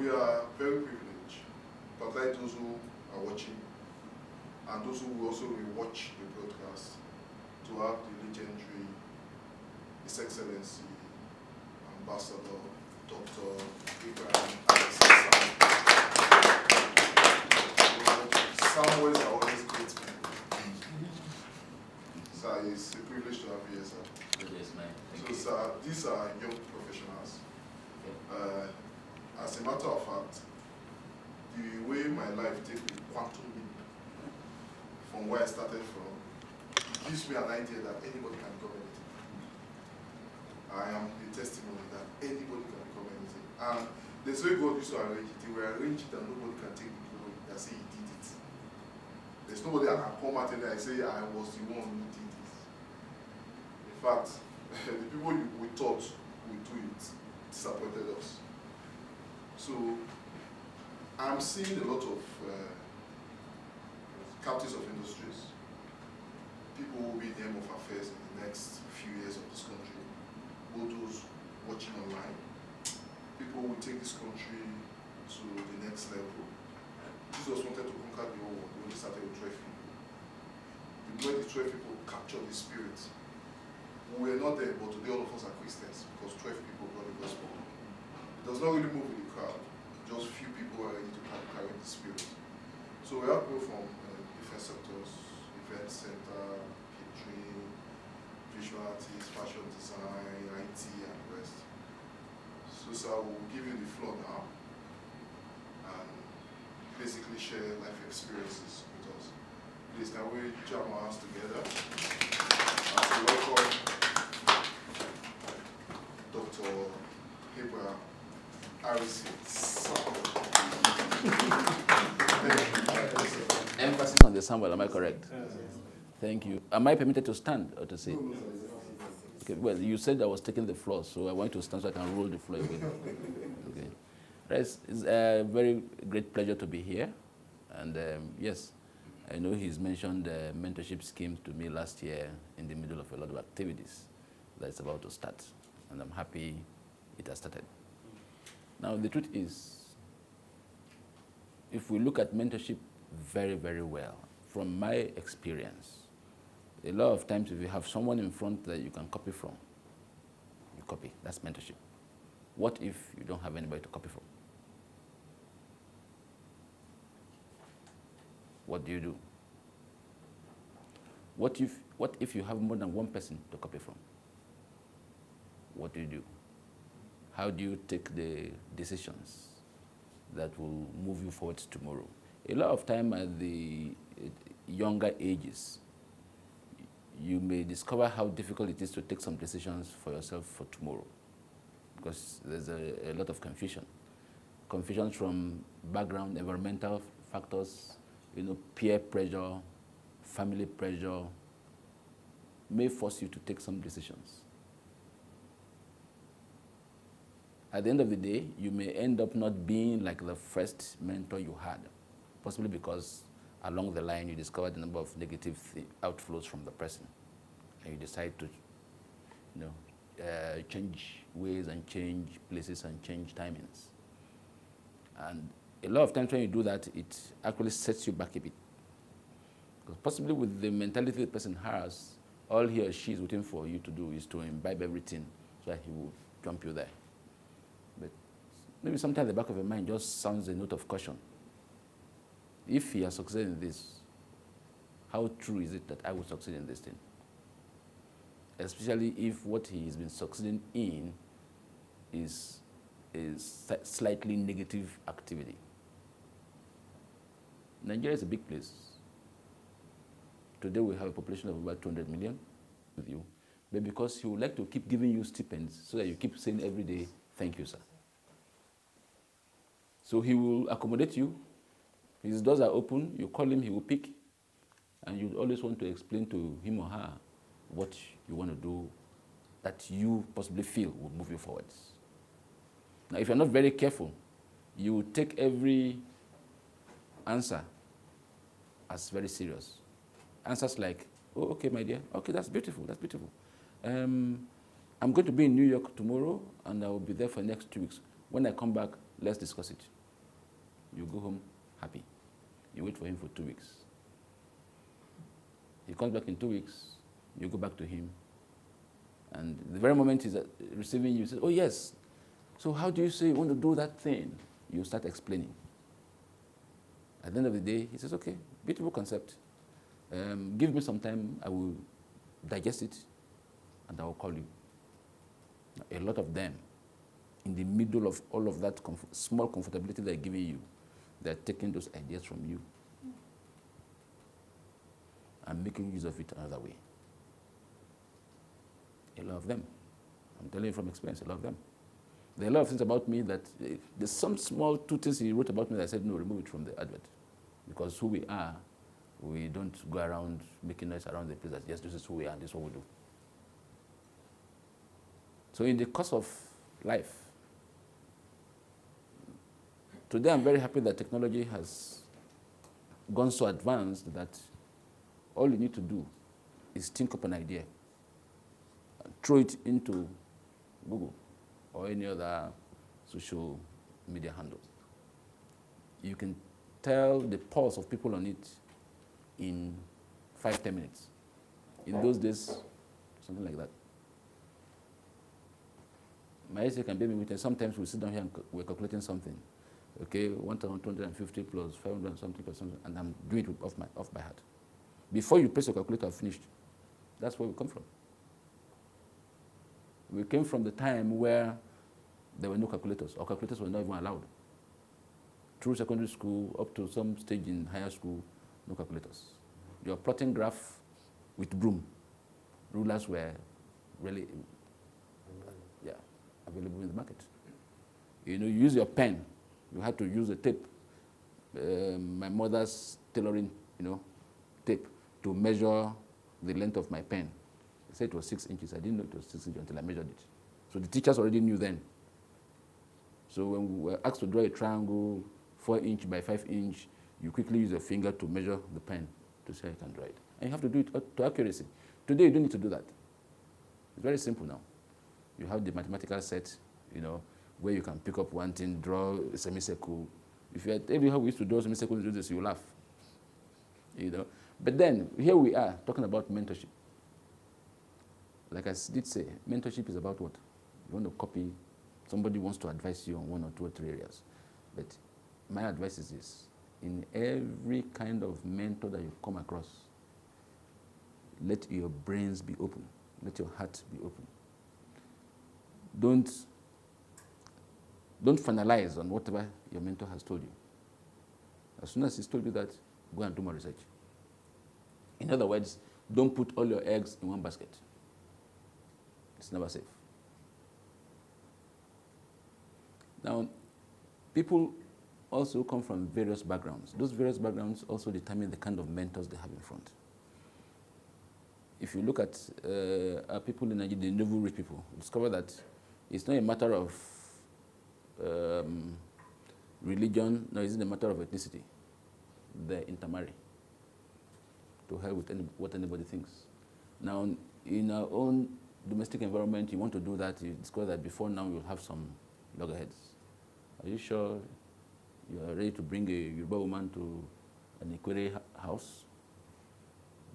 We are very privileged, particularly those who are watching and those who will also watch the broadcast, to have the legendary His Excellency Ambassador Dr. Abraham Samuels are always great people. So it's a privilege to have you here, sir. Yes, ma'am. So, sir, these are young professionals. As a matter of fact, the way my life takes a quantum leap from where I started from gives me an idea that anybody can become anything. I am a testimony that anybody can become anything. And there's way God used to arrange it. He will arrange it and nobody can take the glory that say he did it. There's nobody that can come out and say I was the one who did it. In fact, the people we thought would do it disappointed us. So I'm seeing a lot of captains of industries, people who will be the aim of affairs in the next few years of this country, all those watching online, people who will take this country to the next level. Jesus wanted to conquer the whole world. He only started with 12 people. When the 12 people captured the spirit, we were not there, but today all of us are Christians because 12 people brought the gospel. It does not really move with the crowd. Just few people are ready to carry the spirit. So we have people from different sectors, event center, catering, visual artists, fashion design, IT, and the rest. So sir, we'll give you the floor now and basically share life experiences with us. Please, can we jam our hands together as we welcome Dr. Abraham Harrison. Emphasis on the Samuel, am I correct? Thank you. Am I permitted to stand or to sit? Okay, well, you said I was taking the floor, so I want to stand so I can roll the floor away. Okay. It's a very great pleasure to be here. And yes, I know he's mentioned the mentorship scheme to me last year in the middle of a lot of activities that's about to start. And I'm happy it has started. Now, the truth is, if we look at mentorship very, very well, from my experience, a lot of times if you have someone in front that you can copy from, you copy. That's mentorship. What if you don't have anybody to copy from? What do you do? What if you have more than one person to copy from? What do you do? How do you take the decisions that will move you forward tomorrow? A lot of time at the younger ages, you may discover how difficult it is to take some decisions for yourself for tomorrow because there's a lot of confusion. Confusion from background, environmental factors, peer pressure, family pressure may force you to take some decisions. At the end of the day, you may end up not being like the first mentor you had, possibly because along the line you discovered a number of negative outflows from the person, and you decide to change ways and change places and change timings. And a lot of times when you do that, it actually sets you back a bit. Because possibly with the mentality the person has, all he or she is waiting for you to do is to imbibe everything so that he will jump you there. But maybe sometimes the back of your mind just sounds a note of caution. If he has succeeded in this, how true is it that I will succeed in this thing? Especially if what he has been succeeding in is slightly negative activity. Nigeria is a big place. Today we have a population of about 200 million with you, but because he would like to keep giving you stipends so that you keep saying every day, thank you, sir. So he will accommodate you. His doors are open, you call him, he will pick, and you always want to explain to him or her what you want to do that you possibly feel will move you forwards. Now, if you're not very careful, you will take every answer as very serious. Answers like, oh, okay, my dear, okay, that's beautiful, that's beautiful. I'm going to be in New York tomorrow, and I will be there for the next 2 weeks. When I come back, let's discuss it. You go home happy. You wait for him for 2 weeks. He comes back in 2 weeks, you go back to him, and the very moment he's receiving you, he says, oh yes, so how do you say you want to do that thing? You start explaining. At the end of the day, he says, okay, beautiful concept. Give me some time, I will digest it, and I will call you. A lot of them, in the middle of all of that small comfortability they're giving you, they're taking those ideas from you and making use of it another way. A lot of them. I'm telling you from experience, a lot of them. There are a lot of things about me that, there's some small 2 things he wrote about me that I said, no, remove it from the advert. Because who we are, we don't go around making noise around the place that, yes, this is who we are, this is what we do. So in the course of life, today I'm very happy that technology has gone so advanced that all you need to do is think up an idea, and throw it into Google or any other social media handle. You can tell the pulse of people on it in 5-10 minutes. In those days, something like that. My essay can be me witness. Sometimes we sit down here and we're calculating something. Okay, 1,250 plus 500 something plus something, and I'm doing it off by heart. Before you press your calculator, I've finished. That's where we come from. We came from the time where there were no calculators, or calculators were not even allowed. Through secondary school, up to some stage in higher school, no calculators. You're plotting graph with broom. Rulers were really, available in the market. You know, you use your pen. You had to use a tape. My mother's tailoring, tape to measure the length of my pen. They said it was 6 inches. I didn't know it was 6 inches until I measured it. So the teachers already knew then. So when we were asked to draw a triangle, 4 inch by 5 inch, you quickly use your finger to measure the pen to see how you can draw it. And you have to do it to accuracy. Today, you don't need to do that. It's very simple now. You have the mathematical set, where you can pick up one thing, draw a semicircle. If you tell you how we used to draw semicircles, do this, you laugh. But then, here we are talking about mentorship. Like I did say, mentorship is about what? You want to copy, somebody wants to advise you on 1 or 2 or 3 areas. But my advice is this: in every kind of mentor that you come across, let your brains be open. Let your heart be open. Don't finalize on whatever your mentor has told you. As soon as he's told you that, go and do more research. In other words, don't put all your eggs in one basket. It's never safe. Now, people also come from various backgrounds. Those various backgrounds also determine the kind of mentors they have in front. If you look at our people in Nigeria, the novel rich people, discover that it's not a matter of religion, no, it's a matter of ethnicity. They intermarry. To hell with what anybody thinks. Now, in our own domestic environment, you want to do that, you discover that before now you'll have some loggerheads. Are you sure you are ready to bring a Yoruba woman to an Ikwere house?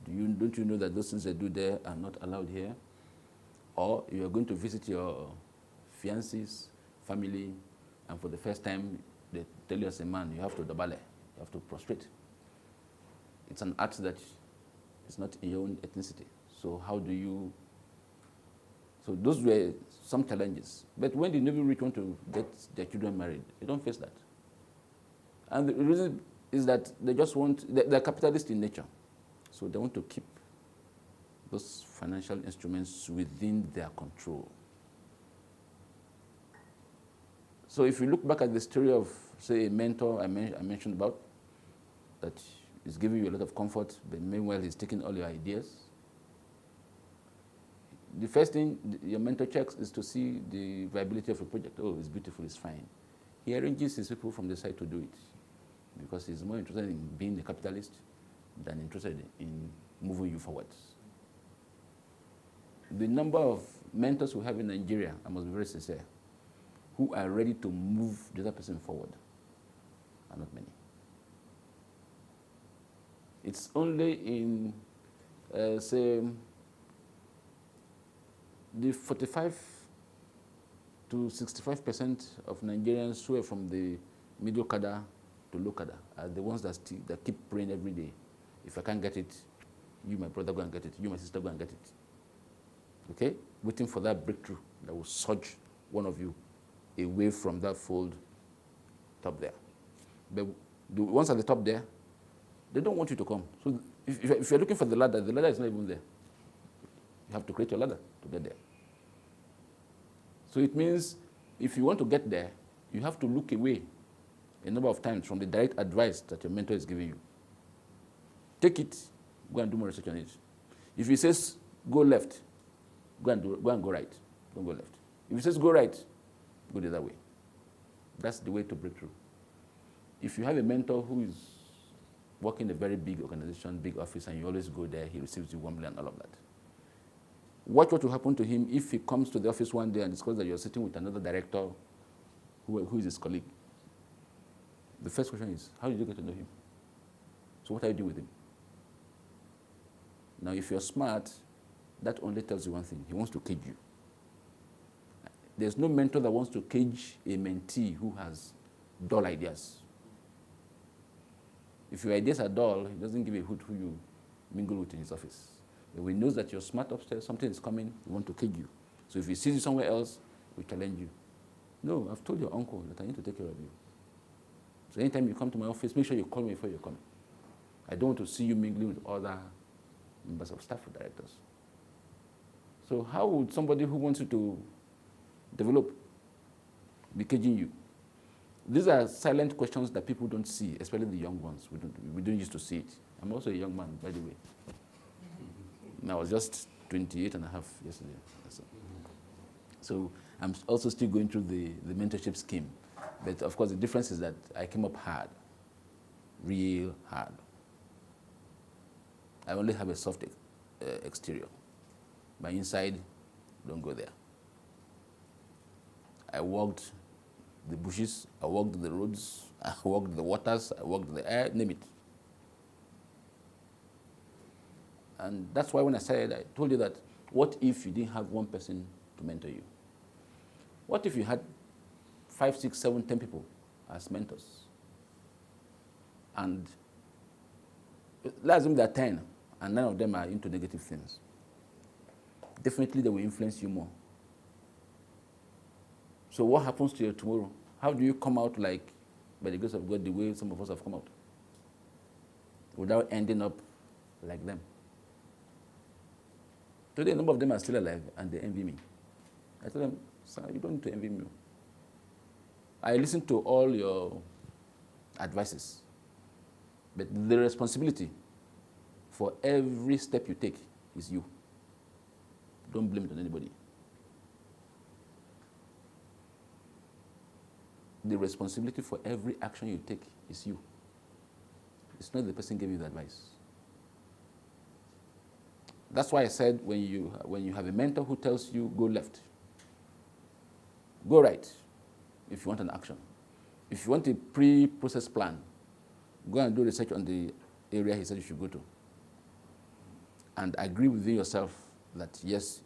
Don't you know that those things they do there are not allowed here? Or you are going to visit your fiancé's family, and for the first time, they tell you as a man, you have to dabale, you have to prostrate. It's an art that is not in your own ethnicity. So how do you... So those were some challenges. But when the newly rich want to get their children married, they don't face that. And the reason is that they just want... They're capitalist in nature. So they want to keep those financial instruments within their control. So if you look back at the story of, say, a mentor I mentioned about, that is giving you a lot of comfort, but meanwhile he's taking all your ideas. The first thing your mentor checks is to see the viability of a project. Oh, it's beautiful, it's fine. He arranges his people from the side to do it, because he's more interested in being a capitalist than interested in moving you forward. The number of mentors we have in Nigeria, I must be very sincere, who are ready to move the other person forward are not many. It's only in, say, the 45 to 65% of Nigerians who are from the middle cadre to low cadre are the ones that keep praying every day. If I can't get it, you, my brother, go and get it. You, my sister, go and get it. Okay? Waiting for that breakthrough that will surge one of you away from that fold top there. But the ones at the top there, they don't want you to come. So if you're looking for the ladder is not even there. You have to create your ladder to get there. So it means if you want to get there, you have to look away a number of times from the direct advice that your mentor is giving you. Take it, go and do more research on it. If he says go left, go and go right. Don't go left. If he says go right, go the other way. That's the way to break through. If you have a mentor who is working in a very big organization, big office, and you always go there, he receives you warmly and all of that. Watch what will happen to him if he comes to the office one day and discovers that you're sitting with another director who is his colleague. The first question is, how did you get to know him? So what are you doing with him? Now, if you're smart, that only tells you one thing. He wants to cage you. There's no mentor that wants to cage a mentee who has dull ideas. If your ideas are dull, he doesn't give a hoot who you mingle with in his office. But when he knows that you're smart upstairs, something is coming, he wants to cage you. So if he sees you somewhere else, he will challenge you. No, I've told your uncle that I need to take care of you. So anytime you come to my office, make sure you call me before you come. I don't want to see you mingling with other members of staff or directors. So how would somebody who wants you to develop be caging you? These are silent questions that people don't see, especially the young ones. We don't used to see it. I'm also a young man, by the way. I was just 28 and a half yesterday. So I'm also still going through the mentorship scheme. But of course, the difference is that I came up hard, real hard. I only have a soft exterior. My inside, don't go there. I walked the bushes, I walked the roads, I walked the waters, I walked the air, name it. And that's why when I said, I told you that, what if you didn't have one person to mentor you? What if you had 5, 6, 7, 10 people as mentors? And let's assume there are 10, and none of them are into negative things. Definitely they will influence you more. So what happens to you tomorrow? How do you come out like, by the grace of God, the way some of us have come out? Without ending up like them. Today, a number of them are still alive, and they envy me. I tell them, sir, you don't need to envy me. I listen to all your advices, but the responsibility for every step you take is you. Don't blame it on anybody. The responsibility for every action you take is you. It's not the person giving you the advice. That's why I said when you have a mentor who tells you go left, go right if you want an action. If you want a pre-process plan, go and do research on the area he said you should go to. And agree within yourself that yes,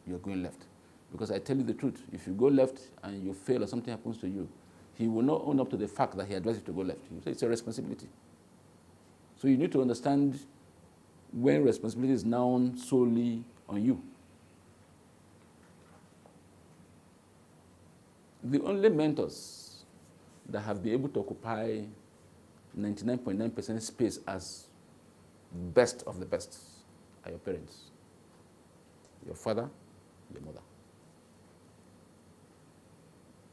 you're going left. Because I tell you the truth, if you go left and you fail or something happens to you, he will not own up to the fact that he advised you to go left. He will say it's a responsibility. So you need to understand when responsibility is now solely on you. The only mentors that have been able to occupy 99.9% space as best of the best are your parents, your father, your mother.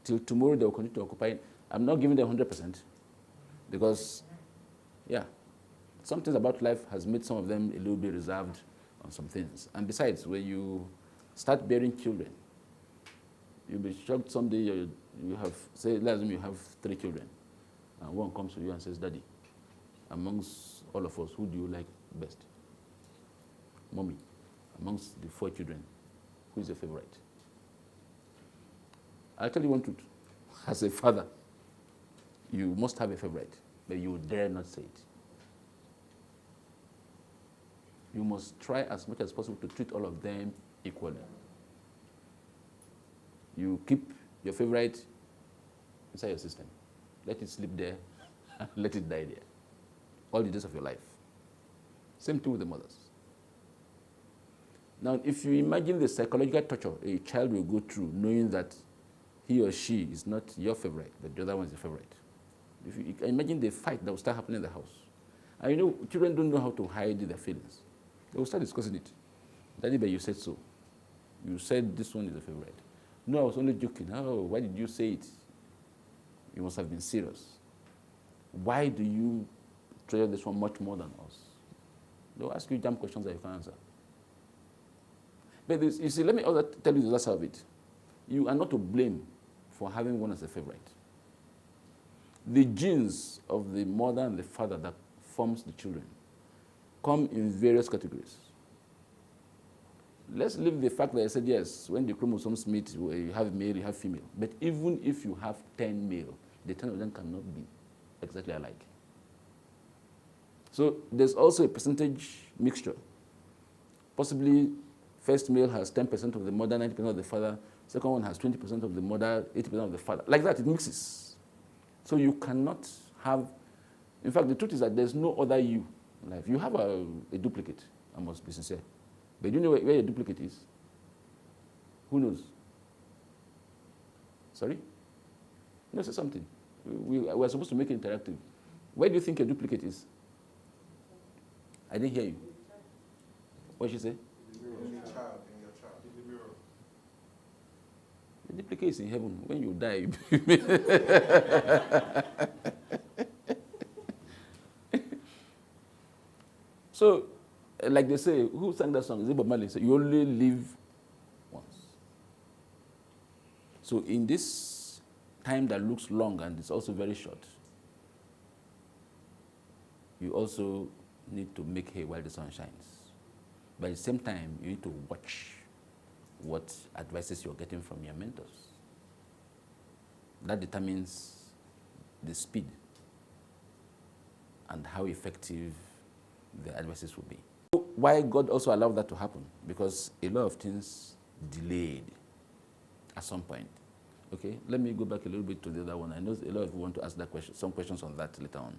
Till tomorrow they will continue to occupy. I'm not giving them 100% because, yeah, some things about life has made some of them a little bit reserved on some things. And besides, when you start bearing children, you'll be shocked someday you have, say, let's assume you have 3 children, and one comes to you and says, Daddy, amongst all of us, who do you like best? Mommy, amongst the 4 children, who is your favorite? I'll tell you one truth. As a father, you must have a favorite, but you dare not say it. You must try as much as possible to treat all of them equally. You keep your favorite inside your system. Let it sleep there, let it die there. All the days of your life. Same thing with the mothers. Now, if you imagine the psychological torture a child will go through knowing that he or she is not your favorite, but the other one is your favorite. If you can imagine the fight that will start happening in the house. And you know, children don't know how to hide their feelings. They will start discussing it. Daddy, but you said so. You said this one is a favorite. No, I was only joking. Oh, why did you say it? You must have been serious. Why do you treasure this one much more than us? They'll ask you dumb questions that you can't answer. But this, you see, let me also tell you the other side of it. You are not to blame for having one as a favorite. The genes of the mother and the father that forms the children come in various categories. Let's leave the fact that I said, yes, when the chromosomes meet, you have male, you have female. But even if you have 10 male, the 10 of them cannot be exactly alike. So there's also a percentage mixture. Possibly, first male has 10% of the mother, 90% of the father. Second one has 20% of the mother, 80% of the father. Like that, it mixes. So you cannot have, in fact, the truth is that there's no other you in life. You have a duplicate, I must be sincere. But do you know where your duplicate is? Who knows? Sorry? No, say something. We're supposed to make it interactive. Where do you think your duplicate is? I didn't hear you. What did she say? In your child. In the mirror. The duplicate is in heaven. When you die, So, like they say, who sang that song? Is it Bob Marley? So you only live once. So in this time that looks long and it's also very short, you also need to make hay while the sun shines. But at the same time, you need to watch what advices you're getting from your mentors. That determines the speed and how effective the advices will be. Why God also allowed that to happen? Because a lot of things delayed at some point. Okay, let me go back a little bit to the other one. I know a lot of you want to ask that question, some questions on that later on.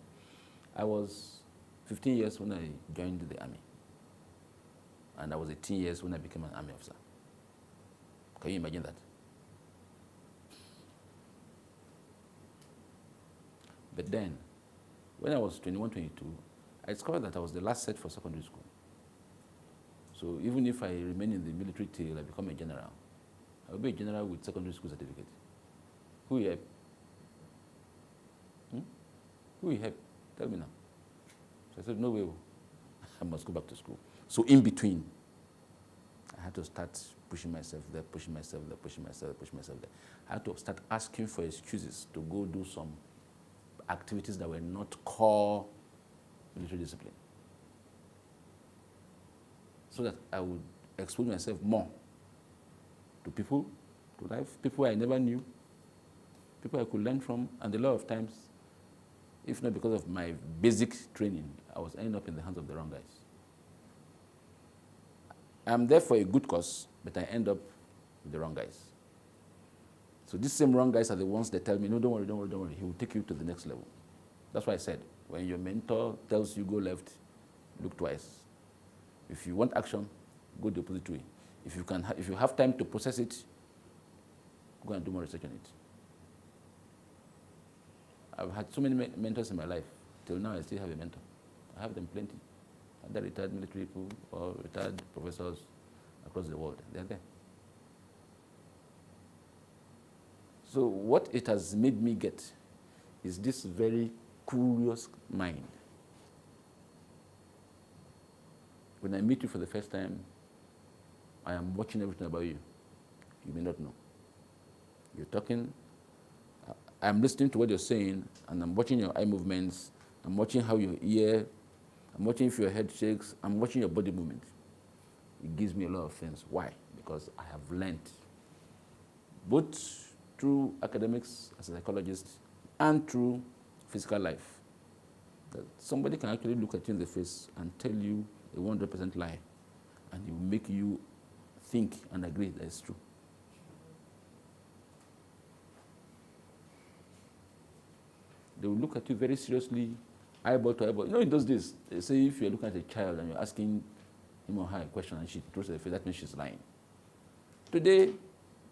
I was 15 years when I joined the army. And I was 18 years when I became an army officer. Can you imagine that? But then, when I was 21, 22, I discovered that I was the last set for secondary school. So even if I remain in the military till I become a general, I will be a general with secondary school certificate. Who will help? Who will help? Tell me now. So I said, no way. I must go back to school. So in between, I had to start pushing myself there, pushing myself there, pushing myself there. I had to start asking for excuses to go do some activities that were not core military discipline, so that I would expose myself more to people, to life, people I never knew, people I could learn from, and a lot of times, if not because of my basic training, I was ending up in the hands of the wrong guys. I'm there for a good cause, but I end up with the wrong guys. So these same wrong guys are the ones that tell me, no, don't worry, don't worry, don't worry. He will take you to the next level. That's why I said, when your mentor tells you go left, look twice. If you want action, go the opposite way. If you have time to process it, go and do more research on it. I've had so many mentors in my life. Till now, I still have a mentor. I have them plenty. Either retired military people or retired professors across the world. They're there. So what it has made me get is this very curious mind. When I meet you for the first time, I am watching everything about you. You may not know. You're talking, I'm listening to what you're saying, and I'm watching your eye movements, I'm watching how your ear, I'm watching if your head shakes, I'm watching your body movement. It gives me a lot of things. Why? Because I have learned both through academics as a psychologist and through physical life. That somebody can actually look at you in the face and tell you a 100% lie, and it will make you think and agree that it's true. They will look at you very seriously, eyeball to eyeball. You know, in those days, they say if you're looking at a child and you're asking him or her a question and she throws her face, that means she's lying. Today,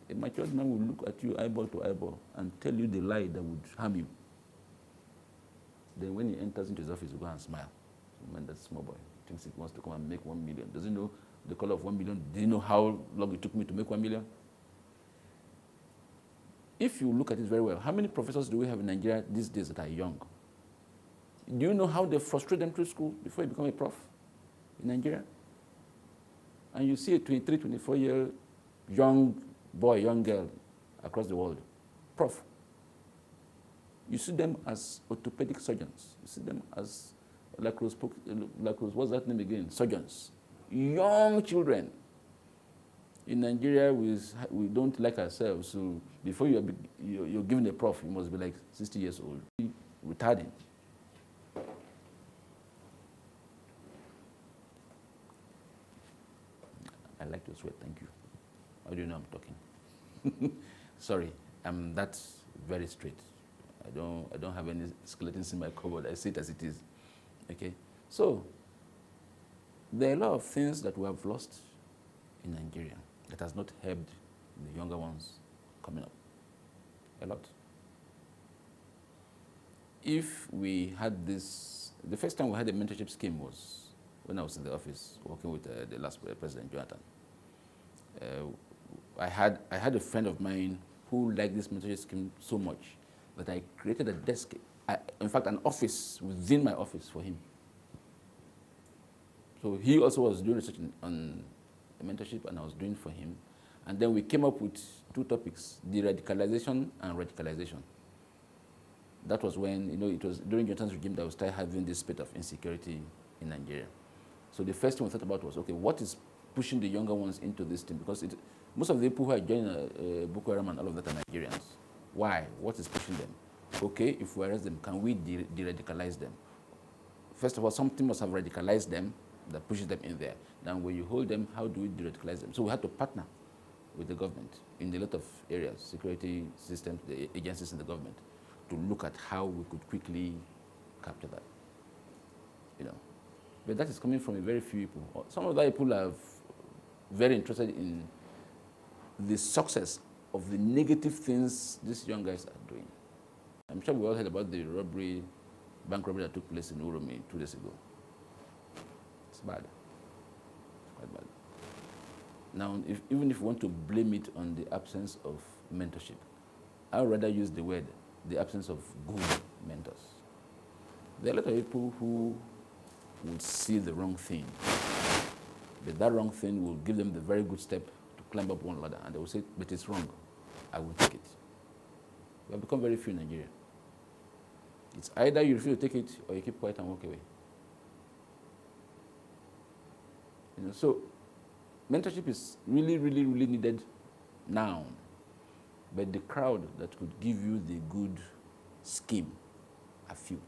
a matured man will look at you eyeball to eyeball and tell you the lie that would harm you. Then when he enters into his office, he will go and smile. So, man, that small boy thinks he wants to come and make 1 million. Does he know the color of 1 million? Do you know how long it took me to make 1 million? If you look at it very well, how many professors do we have in Nigeria these days that are young? Do you know how they frustrate them through school before you become a prof in Nigeria? And you see a 23, 24-year young boy, young girl across the world, prof. You see them as orthopedic surgeons. You see them as what's that name again? Surgeons. Young children. In Nigeria, we don't like ourselves, so before you're given a prof, you must be like 60 years old. Retarding. I like to sweat, thank you. How do you know I'm talking? Sorry, I'm that very straight. I don't have any skeletons in my cupboard. I see it as it is. Okay? So, there are a lot of things that we have lost in Nigeria that has not helped the younger ones coming up. A lot. If we had this, the first time we had a mentorship scheme was when I was in the office working with the last President Jonathan. I had a friend of mine who liked this mentorship scheme so much that I created a desk, in fact, an office within my office for him. So he also was doing research on the mentorship, and I was doing for him. And then we came up with 2 topics, de-radicalization and radicalization. That was when, it was during Jonathan's regime that we started having this spate of insecurity in Nigeria. So the first thing we thought about was, okay, what is pushing the younger ones into this thing? Because most of the people who are joining Boko Haram and all of that are Nigerians. Why? What is pushing them? Okay, if we arrest them, can we de-radicalize them? First of all, something must have radicalized them that pushes them in there. Then when you hold them, how do we de-radicalize them? So we had to partner with the government in a lot of areas, security systems, the agencies in the government, to look at how we could quickly capture that. But that is coming from a very few people. Some of the people are very interested in the success of the negative things these young guys are doing. I'm sure we all heard about the bank robbery that took place in Uromi 2 days ago. It's bad. It's quite bad. Now, even if you want to blame it on the absence of mentorship, I would rather use the word, the absence of good mentors. There are a lot of people who would see the wrong thing, but that wrong thing will give them the very good step to climb up one ladder, and they will say, but it's wrong, I will take it. We have become very few in Nigeria. It's either you refuse to take it or you keep quiet and walk away. So mentorship is really, really, really needed now, but the crowd that could give you the good scheme are few.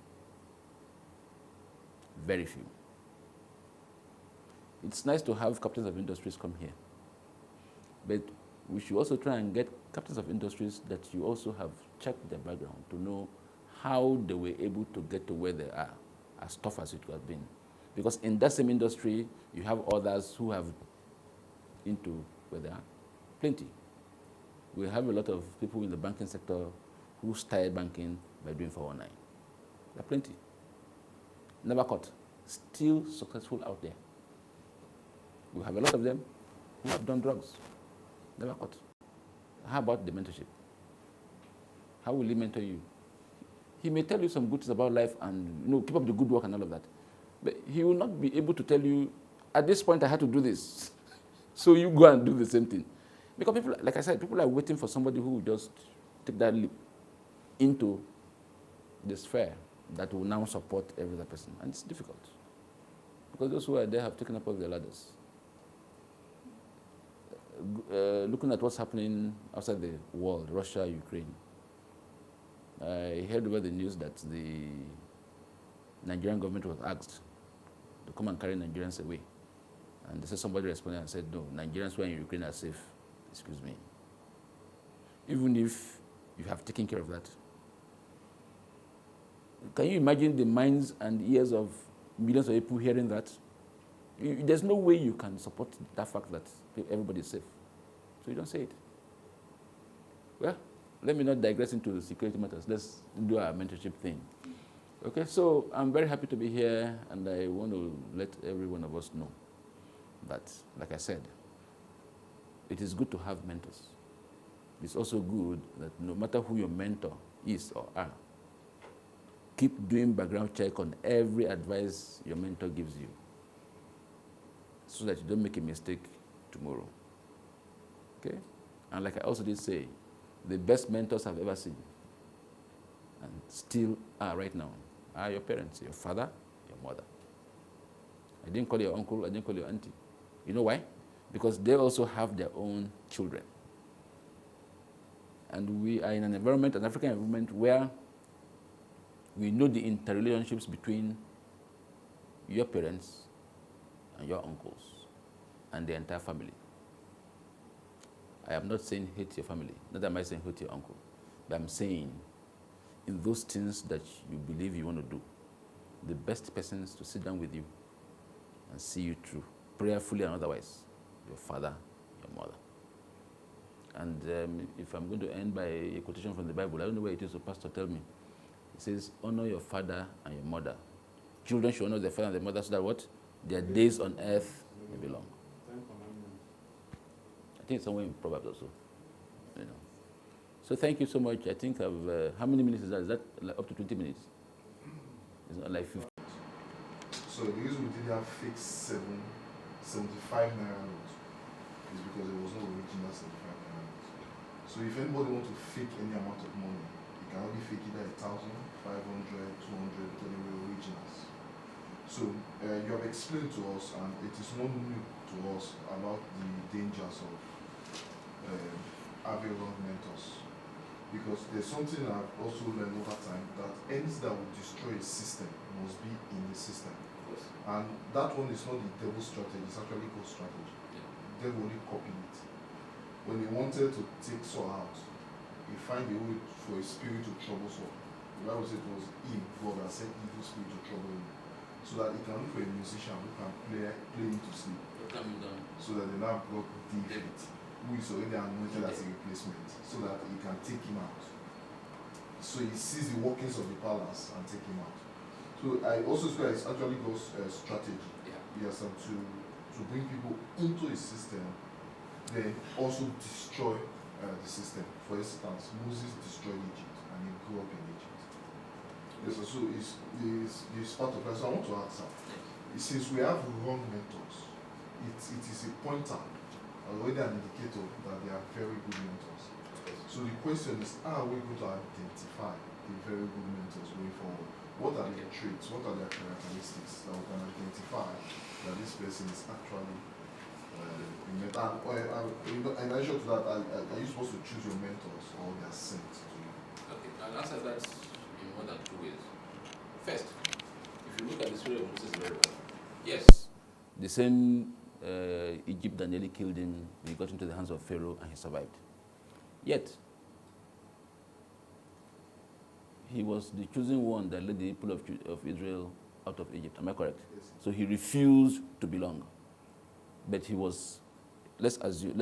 Very few. It's nice to have captains of industries come here, but we should also try and get captains of industries that you also have checked their background to know how they were able to get to where they are, as tough as it could have been. Because in that same industry, you have others who have into where they are. Plenty. We have a lot of people in the banking sector who started banking by doing 419. There are plenty. Never caught. Still successful out there. We have a lot of them who have done drugs. Never caught. How about the mentorship? How will he mentor you? He may tell you some good things about life and keep up the good work and all of that. But he will not be able to tell you, at this point I had to do this. So you go and do the same thing. Because people, like I said, people are waiting for somebody who will just take that leap into the sphere that will now support every other person. And it's difficult. Because those who are there have taken up all the ladders. looking at what's happening outside the world, Russia, Ukraine, I heard over the news that the Nigerian government was asked to come and carry Nigerians away. And they said somebody responded and said, no, Nigerians who are in Ukraine are safe. Excuse me. Even if you have taken care of that, can you imagine the minds and ears of millions of people hearing that? There's no way you can support that fact that everybody is safe. So you don't say it. Well, let me not digress into security matters. Let's do our mentorship thing. Okay, so I'm very happy to be here, and I want to let every one of us know that, like I said, it is good to have mentors. It's also good that no matter who your mentor is or are, keep doing background check on every advice your mentor gives you so that you don't make a mistake tomorrow. Okay? And like I also did say, the best mentors I've ever seen and still are right now are your parents, your father, your mother. I didn't call your uncle, I didn't call your auntie. You know why? Because they also have their own children. And we are in an environment, an African environment, where we know the interrelationships between your parents and your uncles and the entire family. I am not saying hate your family, not am I saying hate your uncle, but I'm saying in those things that you believe you want to do, the best persons to sit down with you and see you through, prayerfully and otherwise, your father, your mother. And if I'm going to end by a quotation from the Bible, I don't know where it is, so Pastor, tell me. It says, honor your father and your mother. Children should honor their father and their mother so that what? Their days on earth may be long. I think it's somewhere in Proverbs also. You know. So thank you so much. I think I've, how many minutes is that? Is that like up to 20 minutes? It's not like 50. So the reason we didn't have fixed 75 naira notes is because there was no original 75 naira notes. So if anybody wants to fake any amount of money, you can only fake either 1,000, 500, 200, because they were originals. So you have explained to us, and it is not new to us, about the dangers of having wrong mentors. Because there's something I've also learned over time, that anything that will destroy a system must be in the system. Yes. And that one is not the devil's strategy, it's actually God's strategy. Yeah. The devil only copied it. When he wanted to take Saul out, he found a way for a spirit to trouble Saul. The Bible said it was him, God, that sent evil spirit to trouble him. So that he can look for a musician who can play him to sleep. So that they now brought David, who is already anointed as a replacement, so that he can take him out. So he sees the workings of the palace and take him out. So I also feel it's actually God's strategy. Yeah. Yes, to bring people into a system, then also destroy the system. For instance, Moses destroyed Egypt and he grew up in Egypt. Yes, so it's part of that. So I want to ask, since we have wrong mentors, it is a pointer, already an indicator that they are very good mentors. So the question is, how are we going to identify the very good mentors going forward? What are their traits? What are their characteristics that we can identify that this person is actually a mentor? In addition to that, are you supposed to choose your mentors or they are sent to you? Okay, I'll answer that in more than two ways. First, if you look at the story of Moses very well, yes, the same Egypt that nearly killed him, he got into the hands of Pharaoh and he survived. Yet, he was the chosen one that led the people of Israel out of Egypt. Am I correct? Yes. So he refused to belong. But he was, let's assume,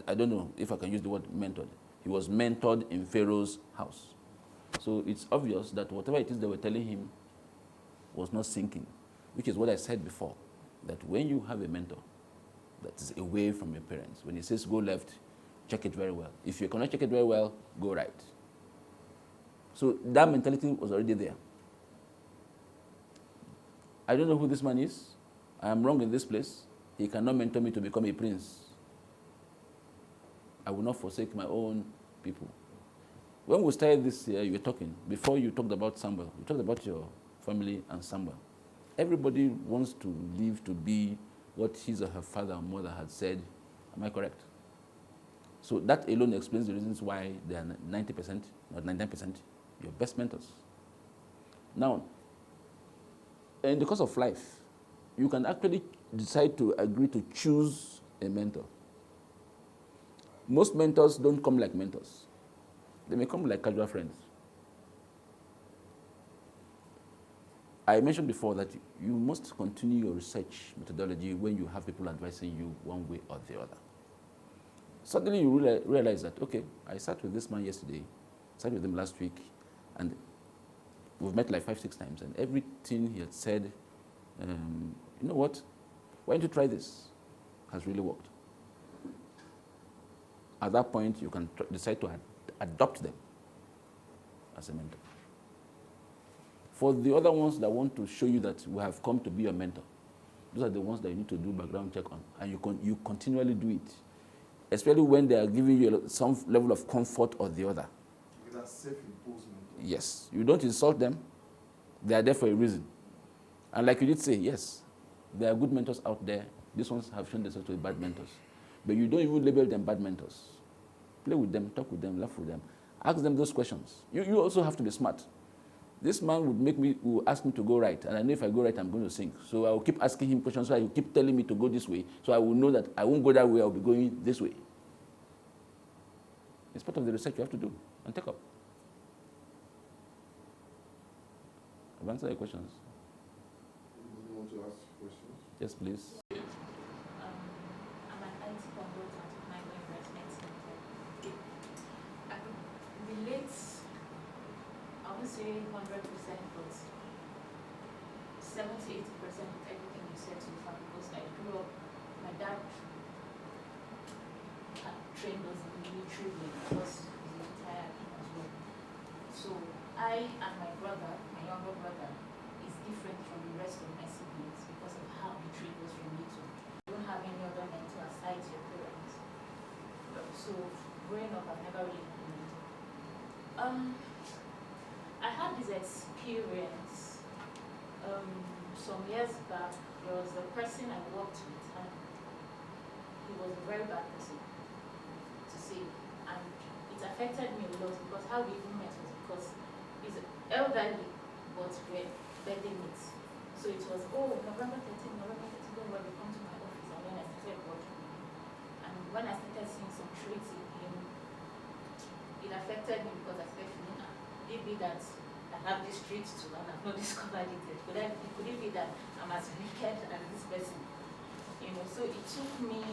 I don't know if I can use the word mentored. He was mentored in Pharaoh's house. So it's obvious that whatever it is they were telling him was not sinking, which is what I said before, that when you have a mentor that is away from your parents, when he says go left, check it very well. If you cannot check it very well, go right. So that mentality was already there. I don't know who this man is. I am wrong in this place. He cannot mentor me to become a prince. I will not forsake my own people. When we started this year, you were talking, before you talked about Samuel, you talked about your family and Samuel. Everybody wants to live to be what his or her father or mother had said. Am I correct? So that alone explains the reasons why they are 90%, not 99%, your best mentors. Now, in the course of life, you can actually decide to agree to choose a mentor. Most mentors don't come like mentors. They may come like casual friends. I mentioned before that you must continue your research methodology when you have people advising you one way or the other. Suddenly you realize that, okay, I sat with this man yesterday, sat with him last week, and we've met like 5-6 times, and everything he had said, you know what, why don't you try this? Has really worked. At that point, you can decide to adopt them as a mentor. For the other ones that want to show you that we have come to be your mentor, those are the ones that you need to do background check on, and you continually do it, especially when they are giving you some level of comfort or the other. That's self-imposed mentor. Yes, you don't insult them. They are there for a reason. And like you did say, yes, there are good mentors out there. These ones have shown themselves to be bad mentors. But you don't even label them bad mentors. Play with them, talk with them, laugh with them. Ask them those questions. You also have to be smart. This man will ask me to go right, and I know if I go right, I'm going to sink. So I will keep asking him questions, so he will keep telling me to go this way, so I will know that I won't go that way, I'll be going this way. It's part of the research you have to do and take up. I've answered your questions. You want to ask questions? Yes, please. I'm an IT consultant with my investment center. I could relate, I won't say 100%, but 70-80% with everything you said so far, because I grew up, my dad had trained us in the military, because he's retired as well. So I and my brother, my younger brother, is different from the rest of my siblings because of how he trained us from little. I don't have any other mentor aside your parents. So growing up, I've never really had a mentor. I had this experience some years back. There was a person I worked with, and he was a very bad person, to say, and it affected me a lot, because how we even met was because he's elderly, but we're birthday mates. So it was, oh, November 13, don't worry, come to my office. And when I started working, and when I started seeing some traits in him, it affected me, because I started feeling, it be that I have this trait too, and I've not discovered it yet. Could it be that I'm as wicked as this person? You know, so it took me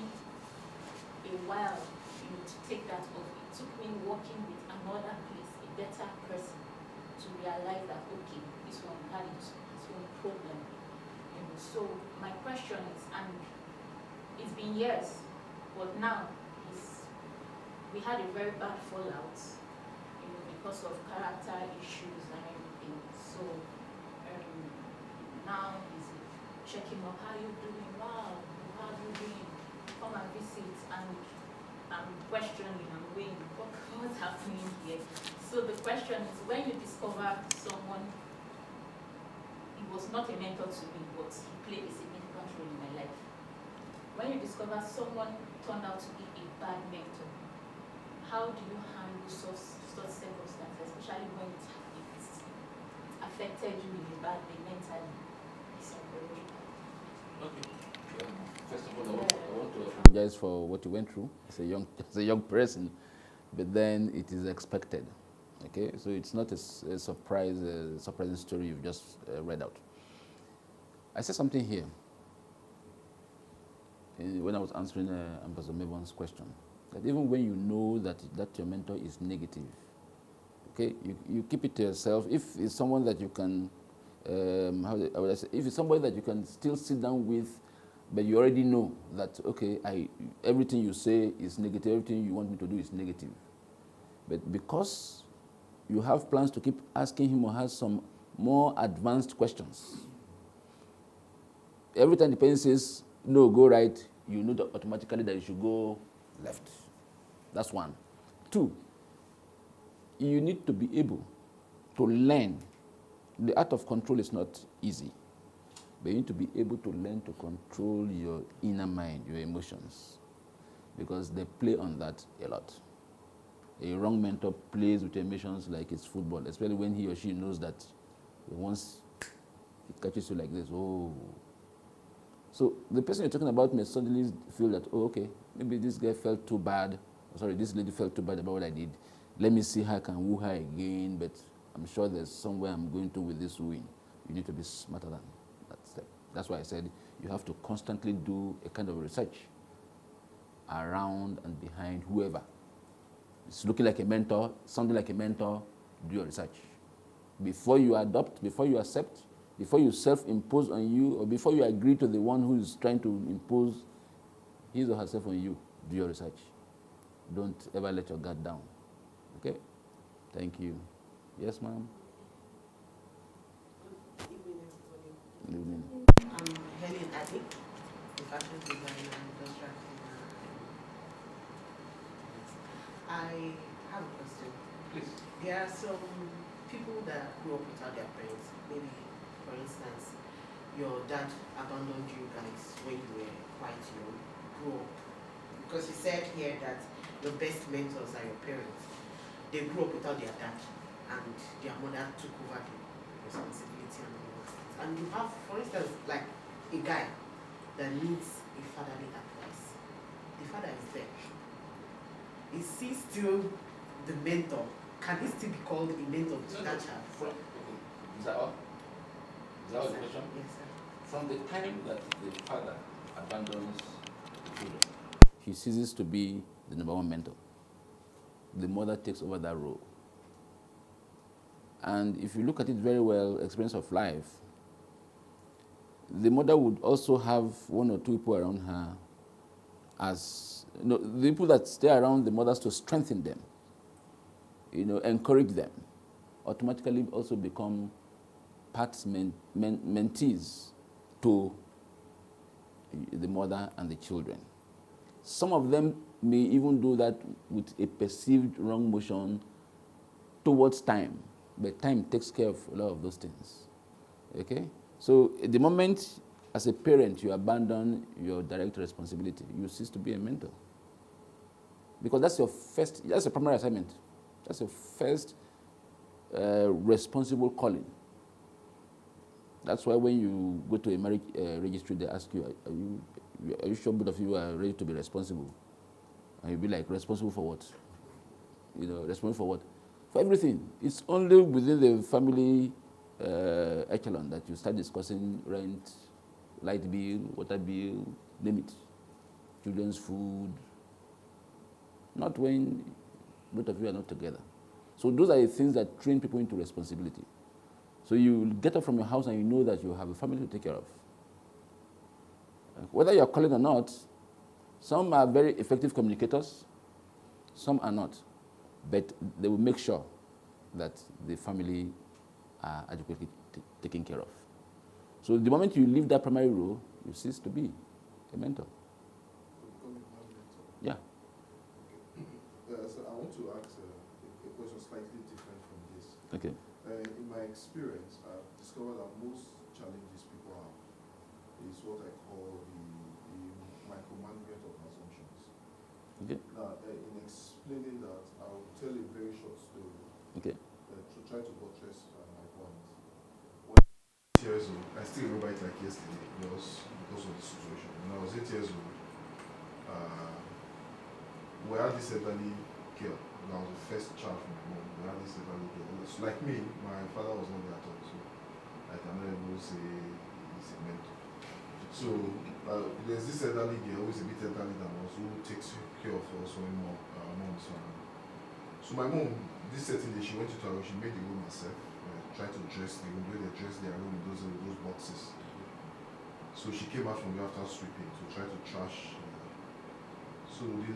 a while, you know, to take that off. It took me working with another place, a better person, to realize that, okay, this one had its own problem. You know, so my question is, and it's been years, but now we had a very bad fallout, you know, because of character issues and everything. So now he's checking up, how you doing? Wow, how are you doing? Come and visit, and I'm questioning, I'm weighing, what's happening here? So the question is, when you discover someone, he was not a mentor to me, but he played a significant role in my life. When you discover someone turned out to be a bad mentor, how do you handle such circumstances, especially when it's affected you in a bad way, mentally, psychologically? Okay. First of all, I want to apologize for what you went through as a young person, but then it is expected. Okay, so it's not a surprising story you've just read out. I said something here when I was answering Ambassador Mabon's question, that even when you know that your mentor is negative, okay, you keep it to yourself. If it's someone that you can, if it's somebody that you can still sit down with, but you already know that, okay, everything you say is negative, everything you want me to do is negative. But because you have plans to keep asking him or has some more advanced questions, every time the person says, no, go right, you know that automatically that you should go left. That's one. Two, you need to be able to learn. The art of control is not easy, but you need to be able to learn to control your inner mind, your emotions. because they play on that a lot. A wrong mentor plays with emotions like it's football, especially when he or she knows that once he catches you like this, oh. So the person you're talking about may suddenly feel that, oh, okay, maybe this guy felt too bad. Sorry, this lady felt too bad about what I did. Let me see how I can woo her again, but I'm sure there's somewhere I'm going to with this wooing. You need to be smarter than that step. That's why I said you have to constantly do a kind of research around and behind whoever. It's looking like a mentor, sounding like a mentor, do your research. Before you adopt, before you accept, before you self-impose on you, or before you agree to the one who is trying to impose his or herself on you, do your research. Don't ever let your guard down. Okay? Thank you. Yes, ma'am? Good evening. I'm Helen Adi, a fashion designer and industrial designer. I have a question. Please. There are some people that grew up without their parents. Maybe, for instance, your dad abandoned you guys when you were quite young, grew up. Because you said here that your best mentors are your parents. They grew up without their dad, and their mother took over the responsibility and all those things. And you have, for instance, like a guy that needs a fatherly advice. The father is there. Is he still the mentor? Can he still be called a mentor to that child? Okay. Is that all? Is that all the question? Yes, sir. From the time that the father abandons the children, he ceases to be the number one mentor. The mother takes over that role. And if you look at it very well, experience of life, the mother would also have one or two people around her as, the people that stay around the mothers to strengthen them, encourage them, automatically also become parts mentees to the mother and the children. Some of them may even do that with a perceived wrong motion towards time, but time takes care of a lot of those things. Okay? So at the moment, as a parent, you abandon your direct responsibility, you cease to be a mentor. Because that's your primary assignment. That's your first responsible calling. That's why when you go to a marriage registry, they ask you, are you sure both of you are ready to be responsible? And you'll be like, responsible for what? Responsible for what? For everything. It's only within the family echelon that you start discussing rent, light bill, water bill, name it, children's food. Not when both of you are not together. So those are the things that train people into responsibility. So you get up from your house and you know that you have a family to take care of. Whether you're calling or not, some are very effective communicators, some are not. But they will make sure that the family are adequately taken care of. So the moment you leave that primary role, you cease to be a mentor. Yeah. So I want to ask a question slightly different from this. Okay. In my experience, I've discovered that most challenges people have is what I call the micromanagement of assumptions. Okay. Now, in explaining that, I'll tell a very short story. Okay. To try to buttress my point. When I was 8 years old, I still remember it like yesterday, because of the situation. When I was 8 years old, we had this elderly girl. That was the first child from my mom. We had this elderly girl. It's like me, my father was not there at all, so I cannot even say he's a mentor. So there's this elderly girl who is a bit elderly than us, who takes care of us when our mom is around. So my mom, this certain day, she went into her room, she made the room herself, tried to dress the room, the way they dress their room in those boxes. So she came out from there after sweeping to try to trash. So the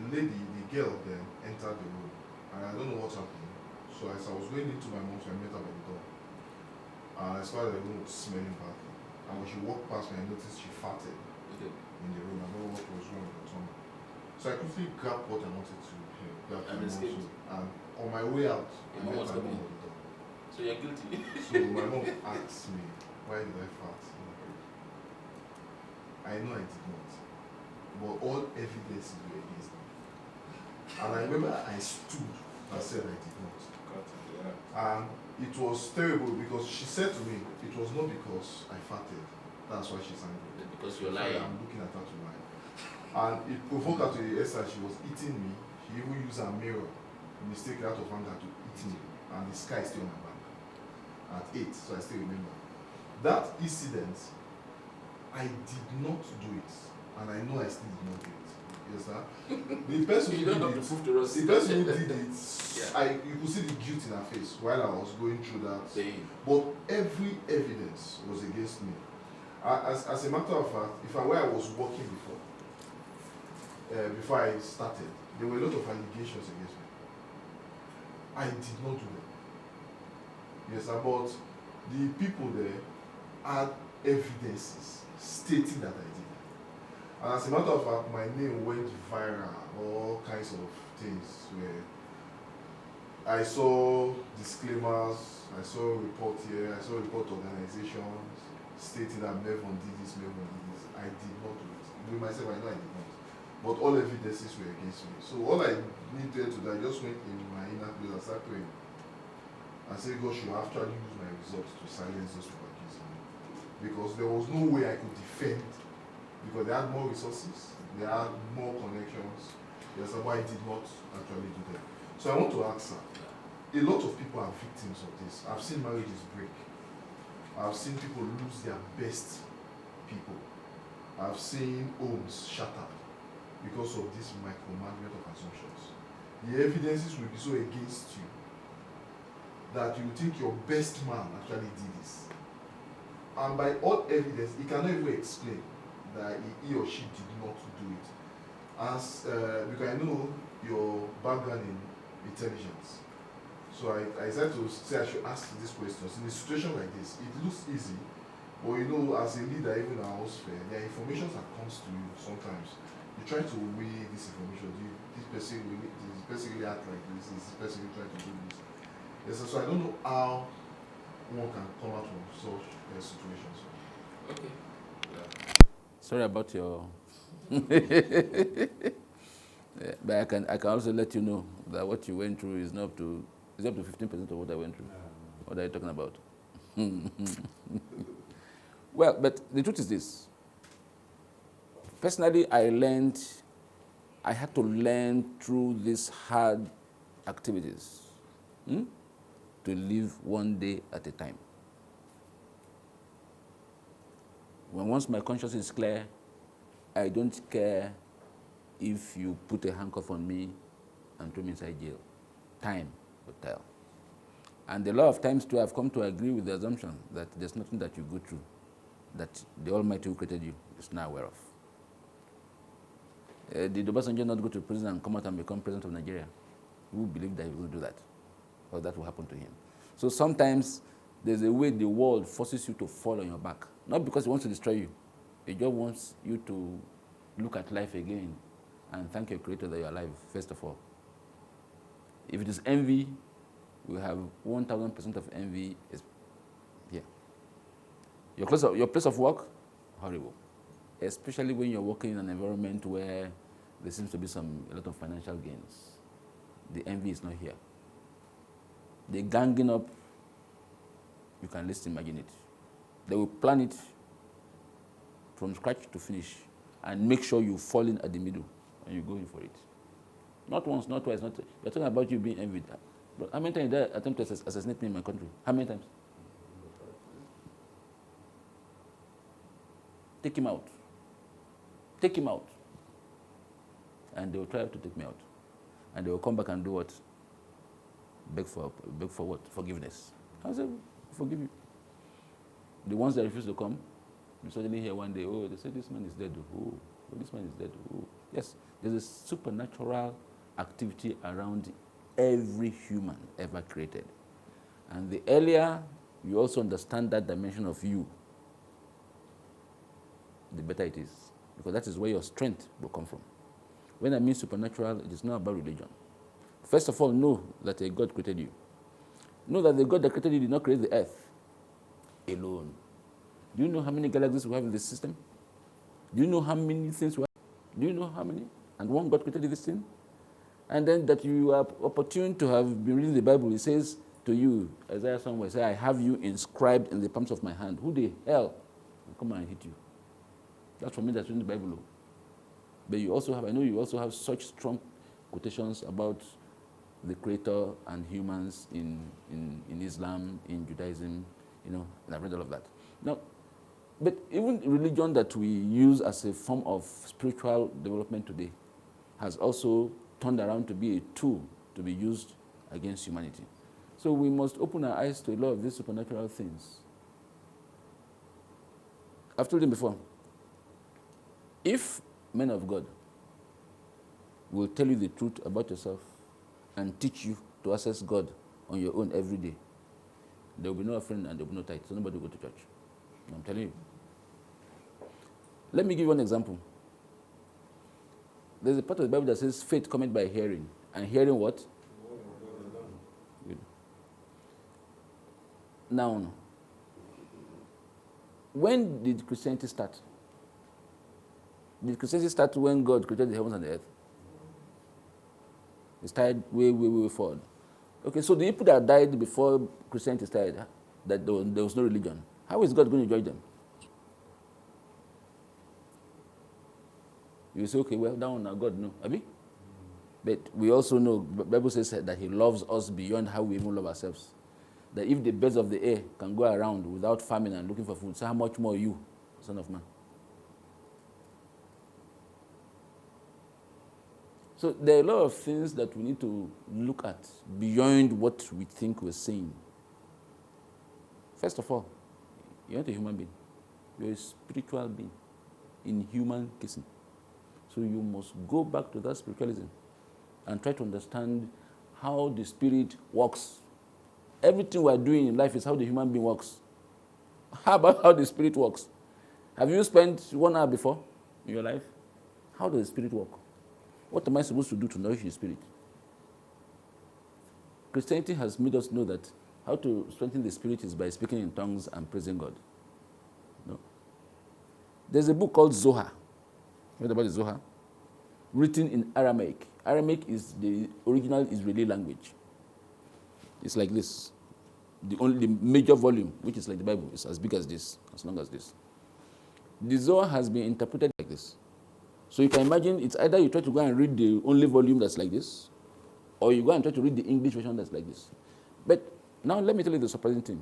girl then entered the room, and I don't know what happened. So as I was going into my mom's, I met her by the door. I saw the room was smelling badly. And when she walked past me, I noticed she farted in the room. I don't know what was wrong with her tummy. So I quickly grabbed what I wanted to grab my mom. And on my way out, I met my mom at the door. So you're guilty. So my mom asked me, why did I fart? I know I did not. But all evidences were against me. And I remember I stood and said I did not. And it was terrible because she said to me, it was not because I farted. That's why she's angry. Because you're lying. I'm looking at her to lie. And it provoked her to the extent she was eating me. She even used her mirror mistakenly out of anger to eat me. And the sky is still on my back. At 8, so I still remember. That incident, I did not do it. And I know I still did not do it. Yes, sir. The person who did it, the person who did it, yeah. You could see the guilt in her face while I was going through that. Same. But every evidence was against me. As a matter of fact, if I was working before I started, there were a lot of allegations against me. I did not do them. Yes, sir, but the people there had evidences stating that I did. And as a matter of fact, my name went viral, all kinds of things where I saw disclaimers, I saw report here, I saw report organizations stating that Melvin did this, Melvin did this. I did not do it. Me myself, I know I did not. But all evidences were against me. So all I needed to do, I just went in my inner place and started praying. I said, God should actually use my results to silence those people accusing me. Because there was no way I could defend. Because they had more resources, they had more connections. Yes, but I did not actually do that. So I want to ask her, a lot of people are victims of this. I've seen marriages break. I've seen people lose their best people. I've seen homes shattered because of this micromanagement of assumptions. The evidences will be so against you that you think your best man actually did this. And by all evidence, he cannot even explain that he or she did not do it. As because I know your background in intelligence. So I decided to say I should ask these questions. In a situation like this, it looks easy, but you know, as a leader, even in our sphere, there are information that comes to you sometimes. You try to weigh this information. This person really act like this, this person really trying to do this. Yes, so I don't know how one can come out of such situations. Okay. Sorry about your yeah, but I can also let you know that what you went through is up to 15% of what I went through. What are you talking about? Well, but the truth is this. Personally, I had to learn through these hard activities to live one day at a time. Once my conscience is clear, I don't care if you put a handcuff on me and throw me inside jail. Time will tell. And a lot of times too, I've come to agree with the assumption that there's nothing that you go through that the Almighty who created you is not aware of. Did Obasanjo not go to prison and come out and become president of Nigeria? Who believed that he would do that? Or that will happen to him? So sometimes there's a way the world forces you to fall on your back. Not because it wants to destroy you. It just wants you to look at life again and thank your Creator that you're alive, first of all. If it is envy, we have 1,000% of envy is here. Your place of work, horrible. Especially when you're working in an environment where there seems to be a lot of financial gains. The envy is not here. The ganging up, you can least imagine it. They will plan it from scratch to finish and make sure you fall in at the middle and you go in for it. Not once, not twice, not. You're talking about you being envied. But how many times did I attempt to assassinate me in my country? How many times? Take him out. Take him out. And they will try to take me out. And they will come back and do what? Beg for what? Forgiveness. I said, forgive you. The ones that refuse to come, you suddenly hear one day, oh, they say this man is dead. Oh, this man is dead. Oh. Yes, there's a supernatural activity around every human ever created. And the earlier you also understand that dimension of you, the better it is. Because that is where your strength will come from. When I mean supernatural, it is not about religion. First of all, know that a God created you. Know that the God that created you did not create the earth alone. Do you know how many galaxies we have in this system? Do you know how many things we have? Do you know how many? And one God created this thing? And then that you are opportune to have been reading the Bible. It says to you, Isaiah somewhere, say, I have you inscribed in the palms of my hand. Who the hell will come and hit you? That's for me that's reading the Bible. But you also have, I know you also have such strong quotations about the Creator and humans in Islam, in Judaism, and I've read all of that. Now, but even religion that we use as a form of spiritual development today has also turned around to be a tool to be used against humanity. So we must open our eyes to a lot of these supernatural things. I've told you before, if men of God will tell you the truth about yourself and teach you to access God on your own every day, there will be no offering and there will be no tithe. So nobody will go to church. I'm telling you. Let me give you one example. There's a part of the Bible that says faith cometh by hearing. And hearing what? Good. Now, when did Christianity start? Did Christianity start when God created the heavens and the earth? It started way forward. Okay, so the people that died before Christianity started, that there was no religion, how is God going to judge them? You say, okay, well, that one now God no. Abi? But we also know, the Bible says that He loves us beyond how we even love ourselves. That if the birds of the air can go around without famine and looking for food, so how much more you, Son of Man? So there are a lot of things that we need to look at beyond what we think we're saying. First of all, you're not a human being. You're a spiritual being in human kissing. So you must go back to that spiritualism and try to understand how the spirit works. Everything we're doing in life is how the human being works. How about how the spirit works? Have you spent 1 hour before in your life? How does the spirit work? What am I supposed to do to nourish the spirit? Christianity has made us know that how to strengthen the spirit is by speaking in tongues and praising God. No. There's a book called Zohar. Read about the Zohar? Written in Aramaic. Aramaic is the original Israeli language. It's like this. The major volume, which is like the Bible, is as big as this, as long as this. The Zohar has been interpreted like this. So you can imagine it's either you try to go and read the only volume that's like this, or you go and try to read the English version that's like this. But now let me tell you the surprising thing.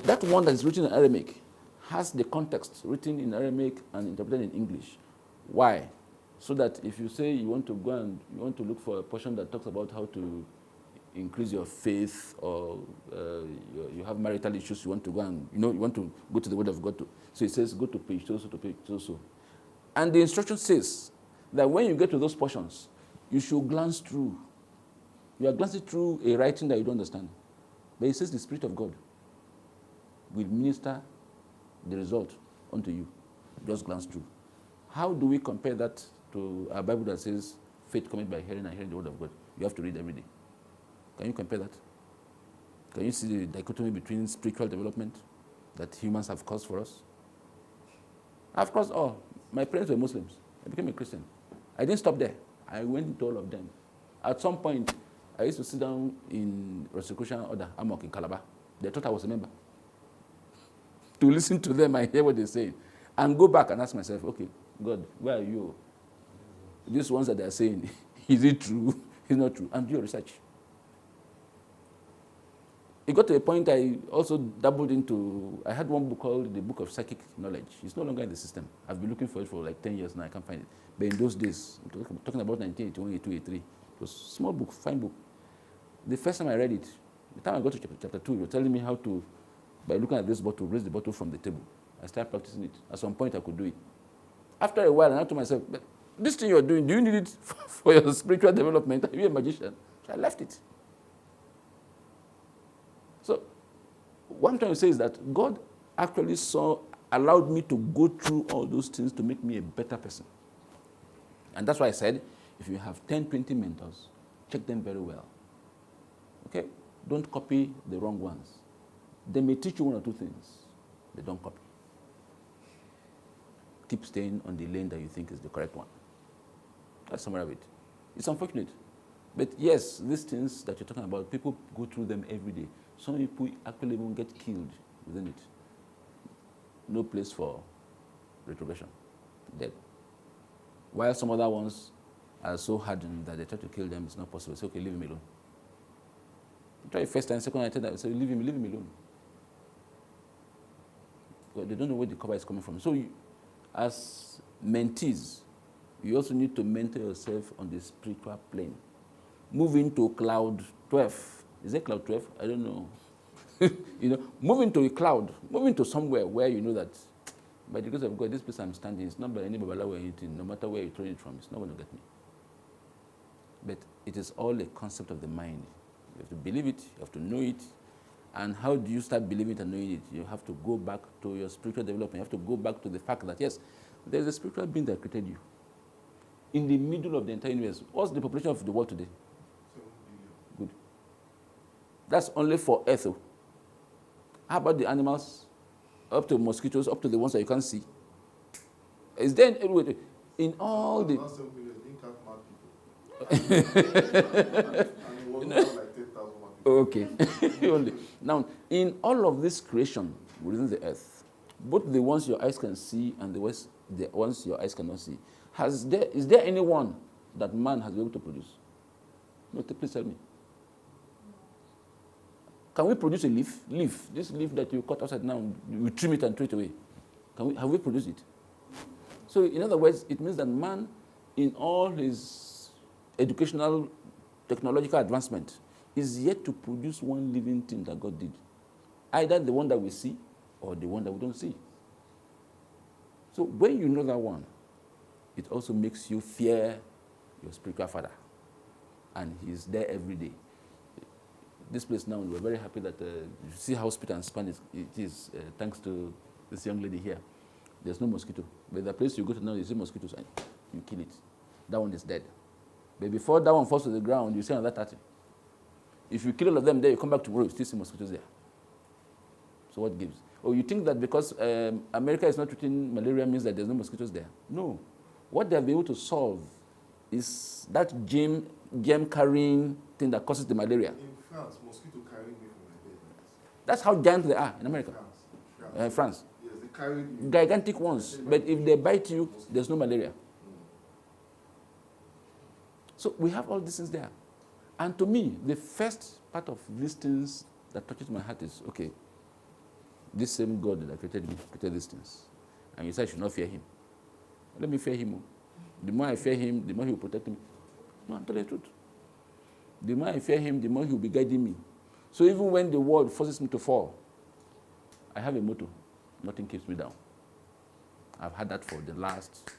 That one that is written in Aramaic has the context written in Aramaic and interpreted in English. Why? So that if you say you want to go and you want to look for a portion that talks about how to increase your faith, or you have marital issues, you want to go and you want to go to the Word of God to. So it says go to page so to page so. And the instruction says that when you get to those portions, you should glance through. You are glancing through a writing that you don't understand. But it says the Spirit of God will minister the result unto you. Just glance through. How do we compare that to a Bible that says faith cometh by hearing and hearing the Word of God? You have to read every day. Can you compare that? Can you see the dichotomy between spiritual development that humans have caused for us? Of course, my parents were Muslims. I became a Christian. I didn't stop there. I went into all of them. At some point, I used to sit down in Rosicrucian Order, Amok in Calabar. They thought I was a member. To listen to them and hear what they say. And go back and ask myself, okay, God, where are you? These ones that they're saying, is it true? It's not true. And do your research. It got to a point I also dabbled into, I had one book called the Book of Psychic Knowledge. It's no longer in the system. I've been looking for it for like 10 years now. I can't find it. But in those days, I'm talking about 1981, 82, 83, it was a small book, fine book. The first time I read it, the time I got to chapter 2, you were telling me how to, by looking at this bottle, raise the bottle from the table. I started practicing it. At some point, I could do it. After a while, I thought to myself, but this thing you're doing, do you need it for your spiritual development? Are you a magician? So I left it. So what I'm trying to say is that God actually allowed me to go through all those things to make me a better person. And that's why I said, if you have 10, 20 mentors, check them very well. Okay? Don't copy the wrong ones. They may teach you one or two things. They don't copy. Keep staying on the lane that you think is the correct one. That's some of it. It's unfortunate. But yes, these things that you're talking about, people go through them every day. Some people actually even get killed within it. No place for retrogression. Dead. While some other ones are so hardened that they try to kill them, it's not possible. Say, okay, leave him alone. Try first time, second time, third time, say, leave him alone. Well, they don't know where the cover is coming from. So, as mentees, you also need to mentor yourself on the spiritual plane. Move into cloud 12. Is it cloud 12? I don't know. Move into a cloud. Move into somewhere where you know that, by the grace of God, this place I'm standing, it's not by any babalawo or anything. No matter where you're throwing it from, it's not going to get me. But it is all a concept of the mind. You have to believe it, you have to know it. And how do you start believing it and knowing it? You have to go back to your spiritual development. You have to go back to the fact that, yes, there's a spiritual being that created you. In the middle of the entire universe. What's the population of the world today? 7 billion. Good. That's only for Earth. How about the animals? Up to mosquitoes, up to the ones that you can't see. Is there in all the... Not 7 billion, didn't count mad people. And it wasn't like 10,000 mad people. Okay. Only. Now, in all of this creation within the earth, both the ones your eyes can see and the ones your eyes cannot see, is there anyone that man has been able to produce? No, please tell me. Can we produce a leaf? This leaf that you cut outside now, we trim it and throw it away. Have we produced it? So, in other words, it means that man, in all his educational, technological advancement, is yet to produce one living thing that God did. Either the one that we see or the one that we don't see. So when you know that one, it also makes you fear your spiritual father. And he's there every day. This place now, we're very happy that you see how spit and span it is thanks to this young lady here. There's no mosquito. But the place you go to now, you see mosquitoes and you kill it. That one is dead. But before that one falls to the ground, you see another 30. If you kill all of them there, you come back tomorrow, you still see mosquitoes there. So what gives? Oh, you think that because America is not treating malaria means that there's no mosquitoes there? No. What they have been able to solve is that germ-carrying thing that causes the malaria. In France, mosquito carried me from my bed. That's how giant they are in America. France. Yes, they carried you. Gigantic ones. But if they bite you, there's no malaria. So we have all these things there. And to me, the first part of these things that touches my heart is, okay, this same God that created me, created these things. And you say I should not fear him. Let me fear him. The more I fear him, the more he will protect me. No, I'm telling the truth. The more I fear him, the more he will be guiding me. So even when the world forces me to fall, I have a motto. Nothing keeps me down. I've had that for the last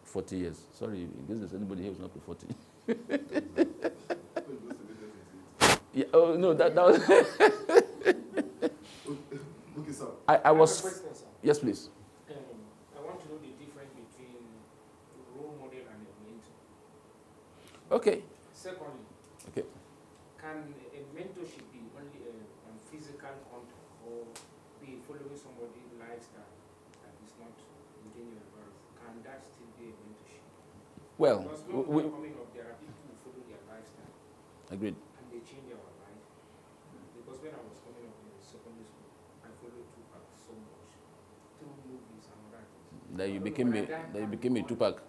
40 years. Sorry, in case there's anybody here who's not to 40. Yeah, oh, no, that was... Okay, sir. I was... I have a question, sir. Yes, please. I want to know the difference between a role model and a mentor. Okay. Secondly, Okay. can a mentorship be only on physical contact or be following somebody's lifestyle that is not within your birth? Can that still be a mentorship? Well, Because when we are coming up, there are people who follow their lifestyle agreed. and they change their life. Because when I was coming up in secondary school, I followed Tupac so much through movies and other things. That you became a Tupac.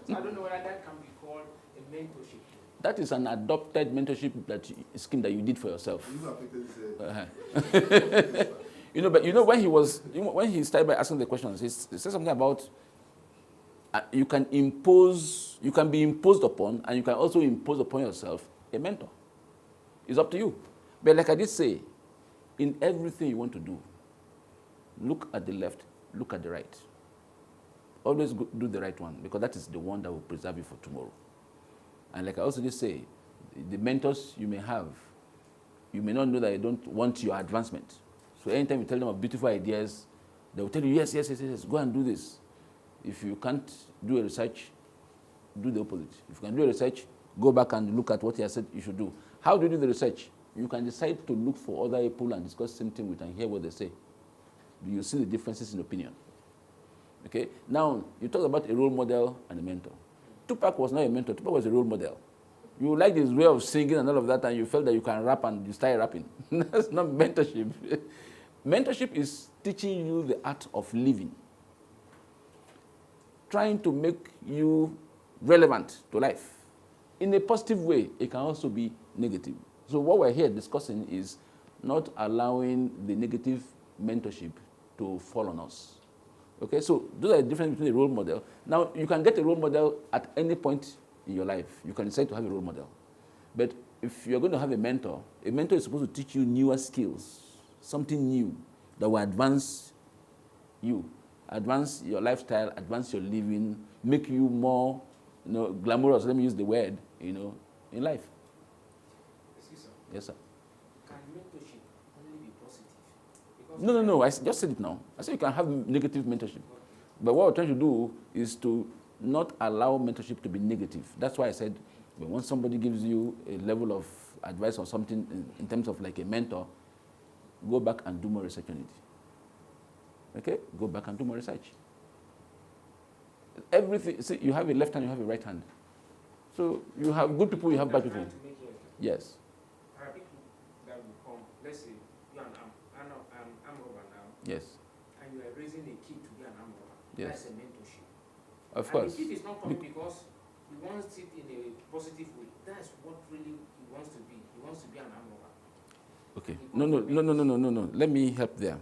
So I don't know whether that can be called a mentorship. That is an adopted mentorship scheme that you did for yourself. You affected But when he started by asking the questions, he said something about you can be imposed upon, and you can also impose upon yourself a mentor. It's up to you. But like I did say, in everything you want to do, look at the left, look at the right. Always do the right one, because that is the one that will preserve you for tomorrow. And like I also did say, the mentors you may have, you may not know that they don't want your advancement. So anytime you tell them of beautiful ideas, they will tell you, yes, go and do this. If you can't do a research, do the opposite. If you can do a research, go back and look at what he has said you should do. How do you do the research? You can decide to look for other people and discuss the same thing with and hear what they say. You see the differences in opinion. Okay? Now, you talk about a role model and a mentor. Tupac was not a mentor. Tupac was a role model. You liked his way of singing and all of that, and you felt that you can rap and you started rapping. That's not mentorship. Mentorship is teaching you the art of living, trying to make you relevant to life. In a positive way, it can also be negative. So what we're here discussing is not allowing the negative mentorship to fall on us. Okay, so those are the difference between a role model. Now, you can get a role model at any point in your life. You can decide to have a role model. But if you're going to have a mentor is supposed to teach you newer skills, something new that will advance you, advance your lifestyle, advance your living, make you more, glamorous, let me use the word, in life. Excuse sir. Yes, sir. Can mentorship only be positive? Because No, I just said it now. I said you can have negative mentorship. But what we're trying to do is to not allow mentorship to be negative. That's why I said, when somebody gives you a level of advice or something in terms of like a mentor, go back and do more research on it. Okay? Go back and do more research. Everything, see, you have a left hand, you have a right hand. So you have good people, you have bad people. Yes. There are people that will come, let's say, you're an arm robber now, Yes. and you are raising a kid to be an arm robber. Yes. That's a mentorship. Of And course. the kid is not coming because he wants it in a positive way. That's what really he wants to be. He wants to be an arm robber. Okay. No. Let me help there.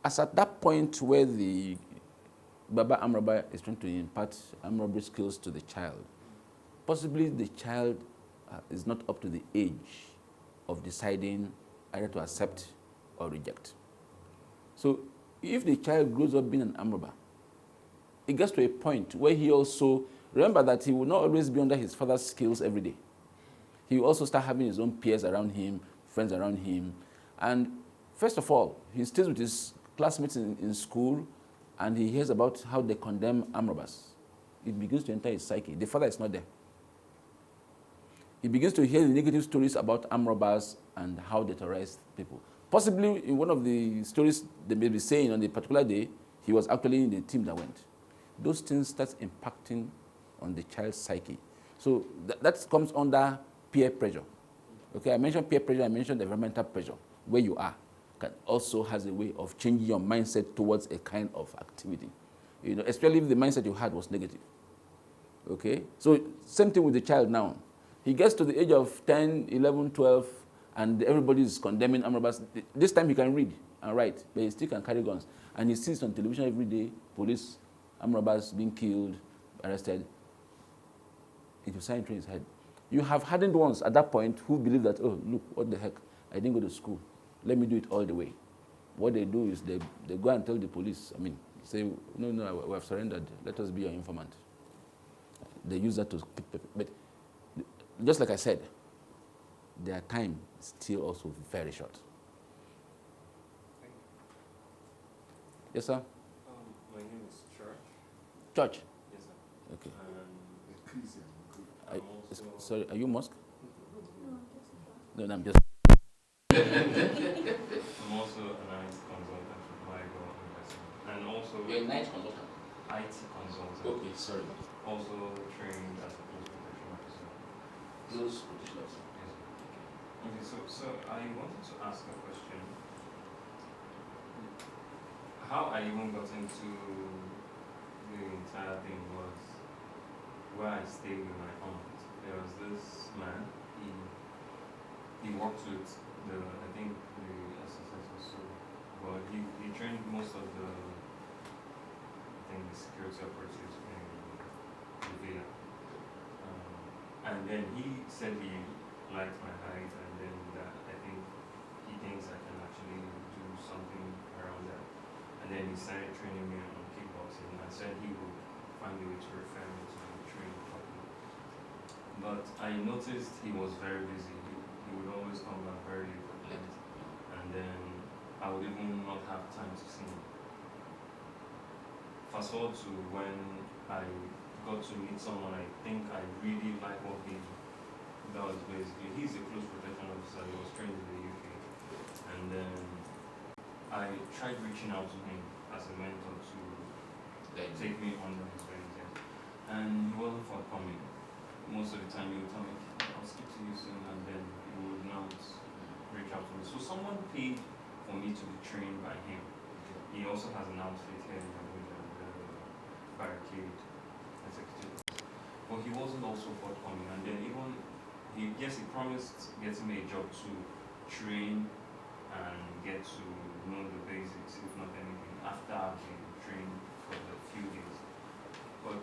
As at that point where the Baba Amraba is trying to impart Amraba skills to the child, possibly the child is not up to the age of deciding either to accept or reject. So if the child grows up being an Amraba, it gets to a point where he also, remember that he will not always be under his father's skills every day. He will also start having his own peers around him, friends around him. And first of all, he stays with his classmates in school, and he hears about how they condemn Amrabas. It begins to enter his psyche. The father is not there. He begins to hear the negative stories about Amrabas and how they terrorize people. Possibly in one of the stories they may be saying on a particular day, he was actually in the team that went. Those things start impacting on the child's psyche. So that comes under peer pressure. Okay, I mentioned peer pressure, I mentioned environmental pressure. Where you are also has a way of changing your mindset towards a kind of activity. Especially if the mindset you had was negative. Okay, so same thing with the child now. He gets to the age of 10, 11, 12, and everybody is condemning Amrabas. This time he can read and write, but he still can carry guns. And he sees on television every day, police, Amrabas being killed, arrested. It will start entering his head. You have hardened ones at that point who believe that, oh, look, what the heck, I didn't go to school. Let me do it all the way. What they do is they go and tell the police, say, no, we have surrendered. Let us be your informant. They use that to pick people. But just like I said, their time is still also very short. Yes, sir? My name is Church. Church? Yes, sir. Okay. Ecclesia. I'm also, Sorry, are you mosque? No, I'm just... I'm also an IT consultant with Bible Investment. And also You're a night consultant? IT consultant. Okay, sorry. Also trained as a close protection officer. Close protection officer. Yes. Okay, so I wanted to ask a question. How I even got into the entire thing was where I stayed with my aunt. There was this man, he worked with the SSS or so, but he trained most of the security operatives in the villa. And then he said he liked my height, and then that I think he thinks I can actually do something around that. And then he started training me on kickboxing, and said he would find a way to refer me to train properly. But I noticed he was very busy. He would always come back very late, and then I would even not have time to see him. Fast forward to when I got to meet someone I think I really like what he does basically. He's a close protection officer. He was trained in the UK. And then I tried reaching out to him as a mentor to take me under his wings. and he wasn't forthcoming. Most of the time, he would tell me, I'll speak to you soon, and then he would not reach out to me. So someone paid for me to be trained by him. He also has an outfit here in Abuja, the barricade executive. But he wasn't also forthcoming, and then even he promised getting me a job to train and get to know the basics, if not anything, after I've been trained for a few days. But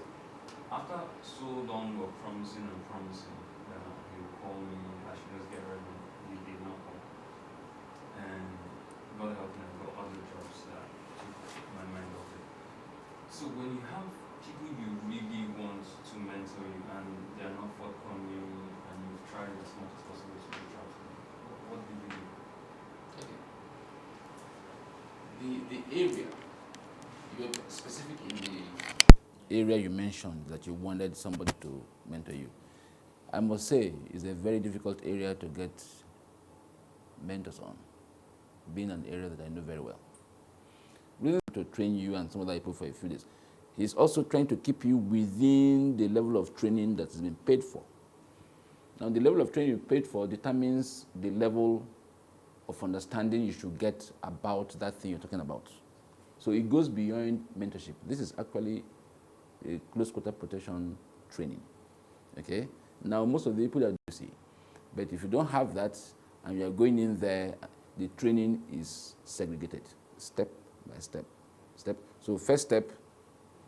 after so long of promising, he would call me, I should just get ready. He did not call. And God help me, I got other jobs that took my mind off it. So when you have people you really want to mentor you and they're not forthcoming and you've tried as much as possible to reach out to them, what do you do? The area, you're specific in the area you mentioned that you wanted somebody to mentor you. I must say, it's a very difficult area to get mentors on, being an area that I know very well. Really to train you and some other people for a few days. He's also trying to keep you within the level of training that has been paid for. Now, the level of training you paid for determines the level of understanding you should get about that thing you're talking about. So it goes beyond mentorship. This is actually a close quarter protection training. Okay? Now, most of the people that you see, but if you don't have that and you are going in there, the training is segregated, step by step. So first step,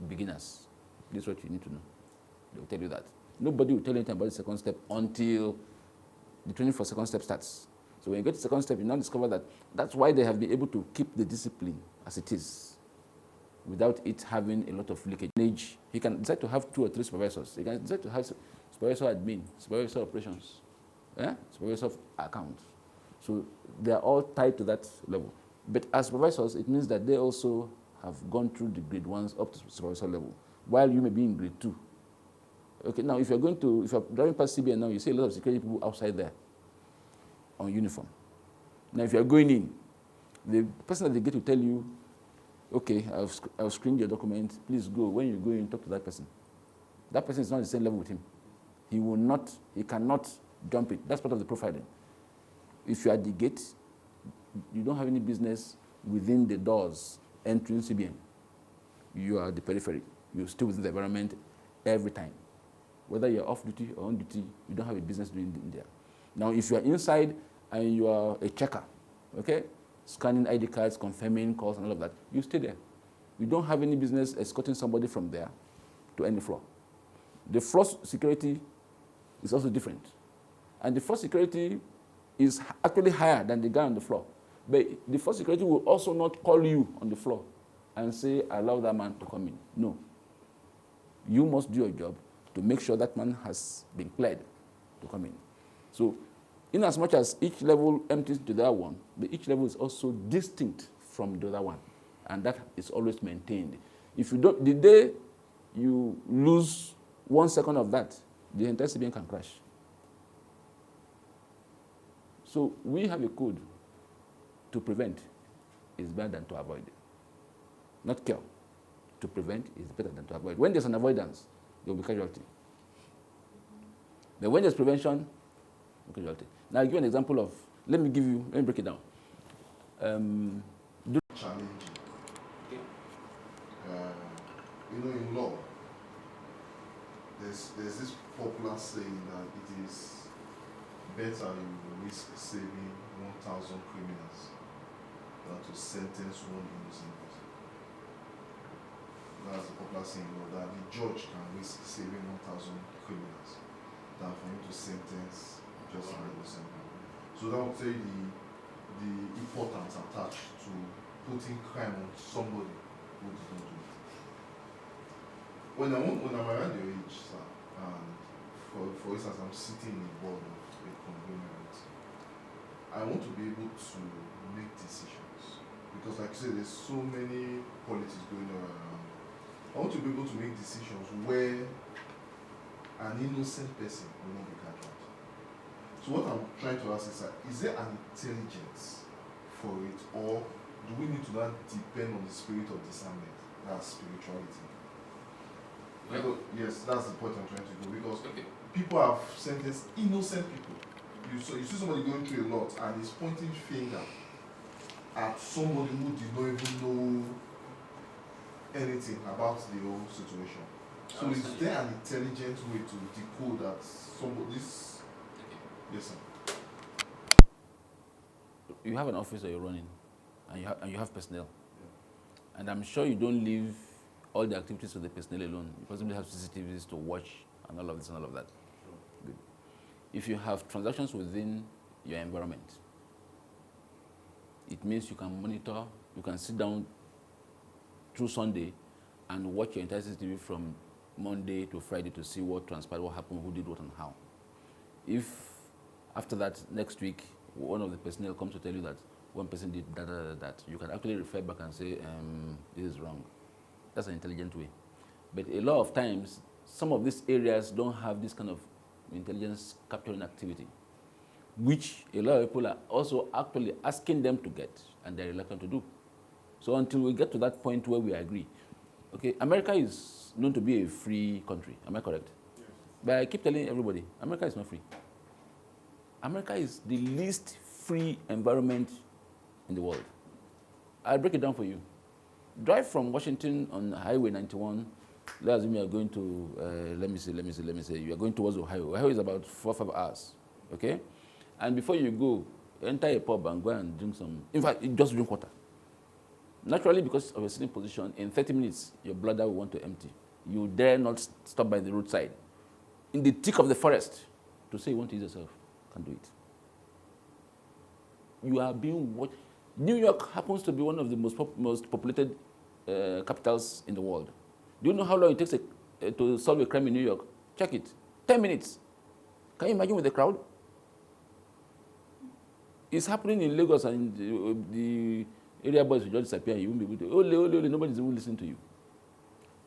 beginners. This is what you need to know. They will tell you that. Nobody will tell you anything about the second step until the training for second step starts. So when you get to second step, you now discover that that's why they have been able to keep the discipline as it is, without it having a lot of leakage. He can decide to have 2 or 3 supervisors. He can decide to have supervisor admin, supervisor operations, supervisor of accounts. So they are all tied to that level. But as supervisors, it means that they also have gone through the grade 1s up to supervisor level, while you may be in grade 2. Okay, now if you're driving past CBN now, you see a lot of security people outside there on uniform. Now if you're going in, the person at the gate will tell you, okay, I've screened your document, please go. When you go in, talk to that person. That person is not the same level with him. He cannot jump it. That's part of the profiling. If you're at the gate, you don't have any business within the doors entering CBN. You are at the periphery. You're still within the environment every time. Whether you're off duty or on duty, you don't have a business doing in there. Now, if you are inside and you are a checker, okay, scanning ID cards, confirming calls and all of that, you stay there. You don't have any business escorting somebody from there to any floor. The floor security is also different. And the floor security is actually higher than the guy on the floor. But the floor security will also not call you on the floor and say, allow that man to come in. No. You must do your job to make sure that man has been cleared to come in. So, in as much as each level empties to the other one, but each level is also distinct from the other one. And that is always maintained. If you don't, the day you lose 1 second of that, the entire CBN can crash. So we have a code. To prevent is better than to avoid. Not cure. To prevent is better than to avoid. When there's an avoidance, there will be casualty. But when there's prevention, no casualty. Now I'll give you an example of, let me break it down. Challenging. In law, there's this popular saying that it is better you risk saving 1,000 criminals than to sentence one innocent person. That's a popular saying, that the judge can risk saving 1,000 criminals than for him to sentence just an innocent person. So that would tell you the importance attached to putting crime on somebody who did not do it. When I'm around your age, sir, and for instance, I'm sitting in the board of a conglomerate, I want to be able to make decisions. Because like I said, there's so many politics going on around. I want to be able to make decisions where an innocent person will not be captured. So what I'm trying to ask is there an intelligence for it, or do we need to not depend on the spirit of discernment, that's spirituality? Because, yes, that's the point I'm trying to do. Because Okay. people have sentenced innocent people. You see somebody going through a lot and he's pointing finger at somebody who did not even know anything about the whole situation. So is there an intelligent way to decode that somebody's... Yes, sir. You have an office that you're running, and you have personnel. Yeah. And I'm sure you don't leave all the activities to the personnel alone. You possibly have CCTVs to watch and all of this and all of that. Sure. Good. If you have transactions within your environment, it means you can monitor, you can sit down through Sunday and watch your entire CCTV from Monday to Friday to see what transpired, what happened, who did what and how. If after that, next week, one of the personnel comes to tell you that one person did that, you can actually refer back and say, this is wrong. That's an intelligent way. But a lot of times, some of these areas don't have this kind of intelligence capturing activity, which a lot of people are also actually asking them to get, and they're reluctant to do. So until we get to that point where we agree, okay, America is known to be a free country, am I correct? Yes. But I keep telling everybody, America is not free. America is the least free environment in the world. I'll break it down for you. Drive from Washington on Highway 91. Let's assume you are going to, let me say, you are going towards Ohio. Ohio is about 4 or 5 hours, okay? And before you go, enter a pub and go and drink some, in fact, just drink water. Naturally, because of a sitting position, in 30 minutes, your bladder will want to empty. You dare not stop by the roadside, in the thick of the forest, to say you want to use yourself. Can't do it. You are being watched. New York happens to be one of the most populated capitals in the world. Do you know how long it takes to solve a crime in New York? Check it. 10 minutes. Can you imagine with the crowd? It's happening in Lagos, and the area boys will just disappear. You won't be able to, ole, nobody's even listening to you.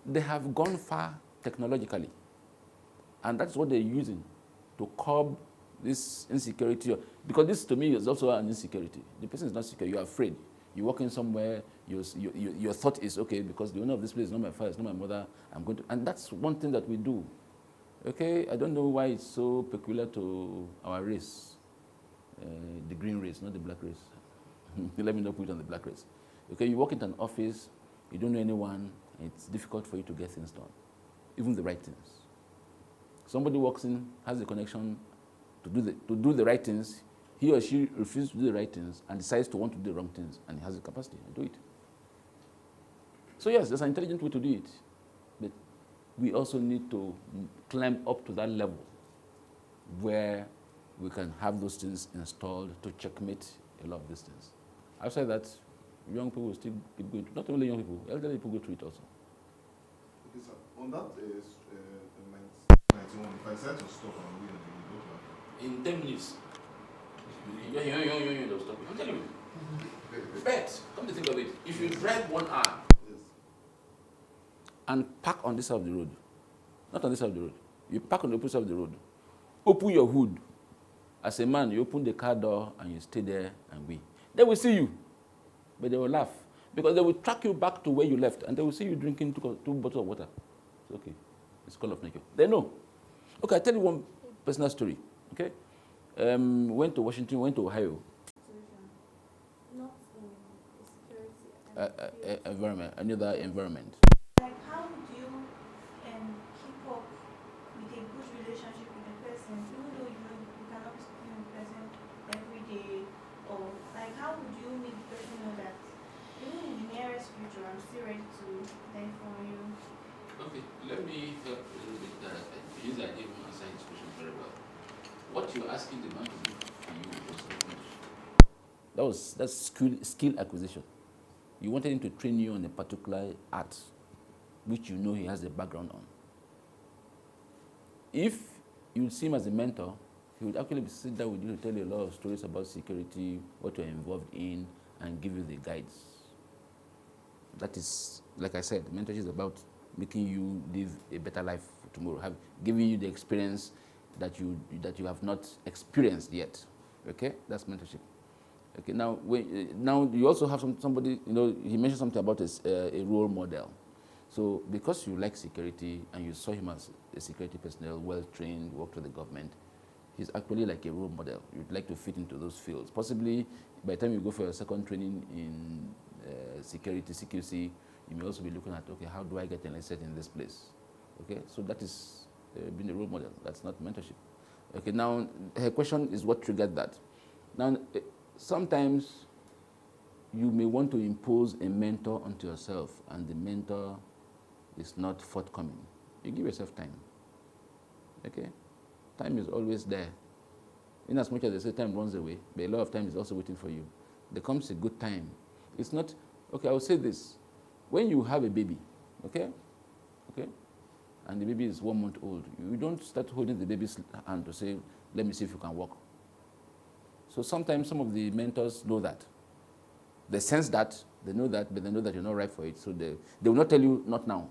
They have gone far technologically. And that's what they're using to curb this insecurity, because this to me is also an insecurity. The person is not secure, you're afraid. You walk in somewhere, your thought is, okay, because the owner of this place is not my father, it's not my mother, I'm going to, and that's one thing that we do. Okay, I don't know why it's so peculiar to our race, the green race, not the black race. Let me not put it on the black race. Okay, you walk into an office, you don't know anyone, it's difficult for you to get things done, even the right things. Somebody walks in, has a connection, to do the right things, he or she refuses to do the right things and decides to want to do the wrong things, and he has the capacity to do it. So yes, there's an intelligent way to do it, but we also need to climb up to that level where we can have those things installed to checkmate a lot of these things. Outside that, young people will still keep going through, not only young people, elderly people go through it also. Okay, sir. On that, 91, if I decide to stop and win, in 10 minutes, they'll stop you. I'm telling you. Bet, come to think of it, if you drive 1 hour and park on this side of the road, not on this side of the road, you park on the opposite side of the road, open your hood. As a man, you open the car door and you stay there and wait. They will see you, but they will laugh because they will track you back to where you left and they will see you drinking 2 bottles of water. It's okay. It's call of nature. They know. Okay, I'll tell you one personal story. Okay, went to Washington, went to Ohio. Not in security. Environment, another environment. Like, how do you keep up with a good relationship with the person, even though you cannot be speaking with the person every day, or like, how would you make the person know that even in the nearest future, I'm still ready to learn from you? Okay, let me help a little bit. Use that even answer his question very well. What you're asking the man to do for you was that's skill acquisition. You wanted him to train you on a particular art, which you know he has a background on. If you see him as a mentor, he would actually sit down with you to tell you a lot of stories about security, what you're involved in, and give you the guides. That is, like I said, mentorship is about making you live a better life for tomorrow, giving you the experience that you have not experienced yet. Okay, that's mentorship. Okay, now you also have somebody. You know, he mentioned something about a role model. So because you like security and you saw him as a security personnel, well-trained, worked with the government, he's actually like a role model. You'd like to fit into those fields. Possibly by the time you go for your second training in security, CQC, you may also be looking at, okay, how do I get enlisted in this place? Okay, so that is being a role model. That's not mentorship. Okay, now her question is what triggered that. Now, sometimes you may want to impose a mentor onto yourself and the mentor is not forthcoming. You give yourself time. Okay? Time is always there. In as much as they say time runs away, but a lot of time is also waiting for you. There comes a good time. It's not, okay, I will say this. When you have a baby, okay? Okay? And the baby is 1 month old, you don't start holding the baby's hand to say, let me see if you can walk. So sometimes some of the mentors know that. They sense that, they know that, but they know that you're not right for it. So they will not tell you, not now.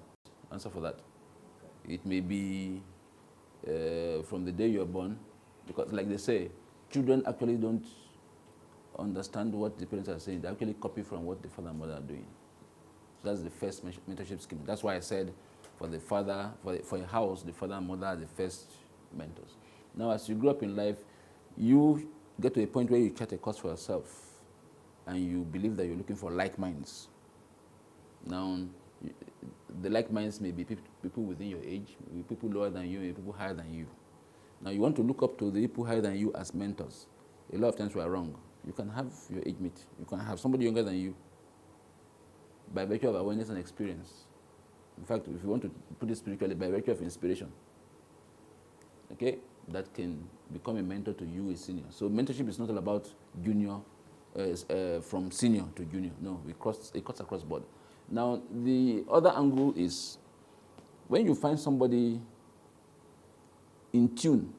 Answer for that. It may be from the day you're born, because like they say, children actually don't understand what the parents are saying. They actually copy from what the father and mother are doing. So that's the first mentorship scheme. That's why I said for the father, for a house, the father and mother are the first mentors. Now, as you grow up in life, you get to a point where you chart a course for yourself and you believe that you're looking for like minds. Now, the like minds may be people within your age, maybe people lower than you, maybe people higher than you. Now, you want to look up to the people higher than you as mentors. A lot of times we are wrong. You can have your age mate. You can have somebody younger than you by virtue of awareness and experience. In fact, if you want to put it spiritually, by virtue of inspiration. Okay? That can become a mentor to you, a senior. So mentorship is not all about junior, from senior to junior. No, it cuts across board. Now, the other angle is when you find somebody in tune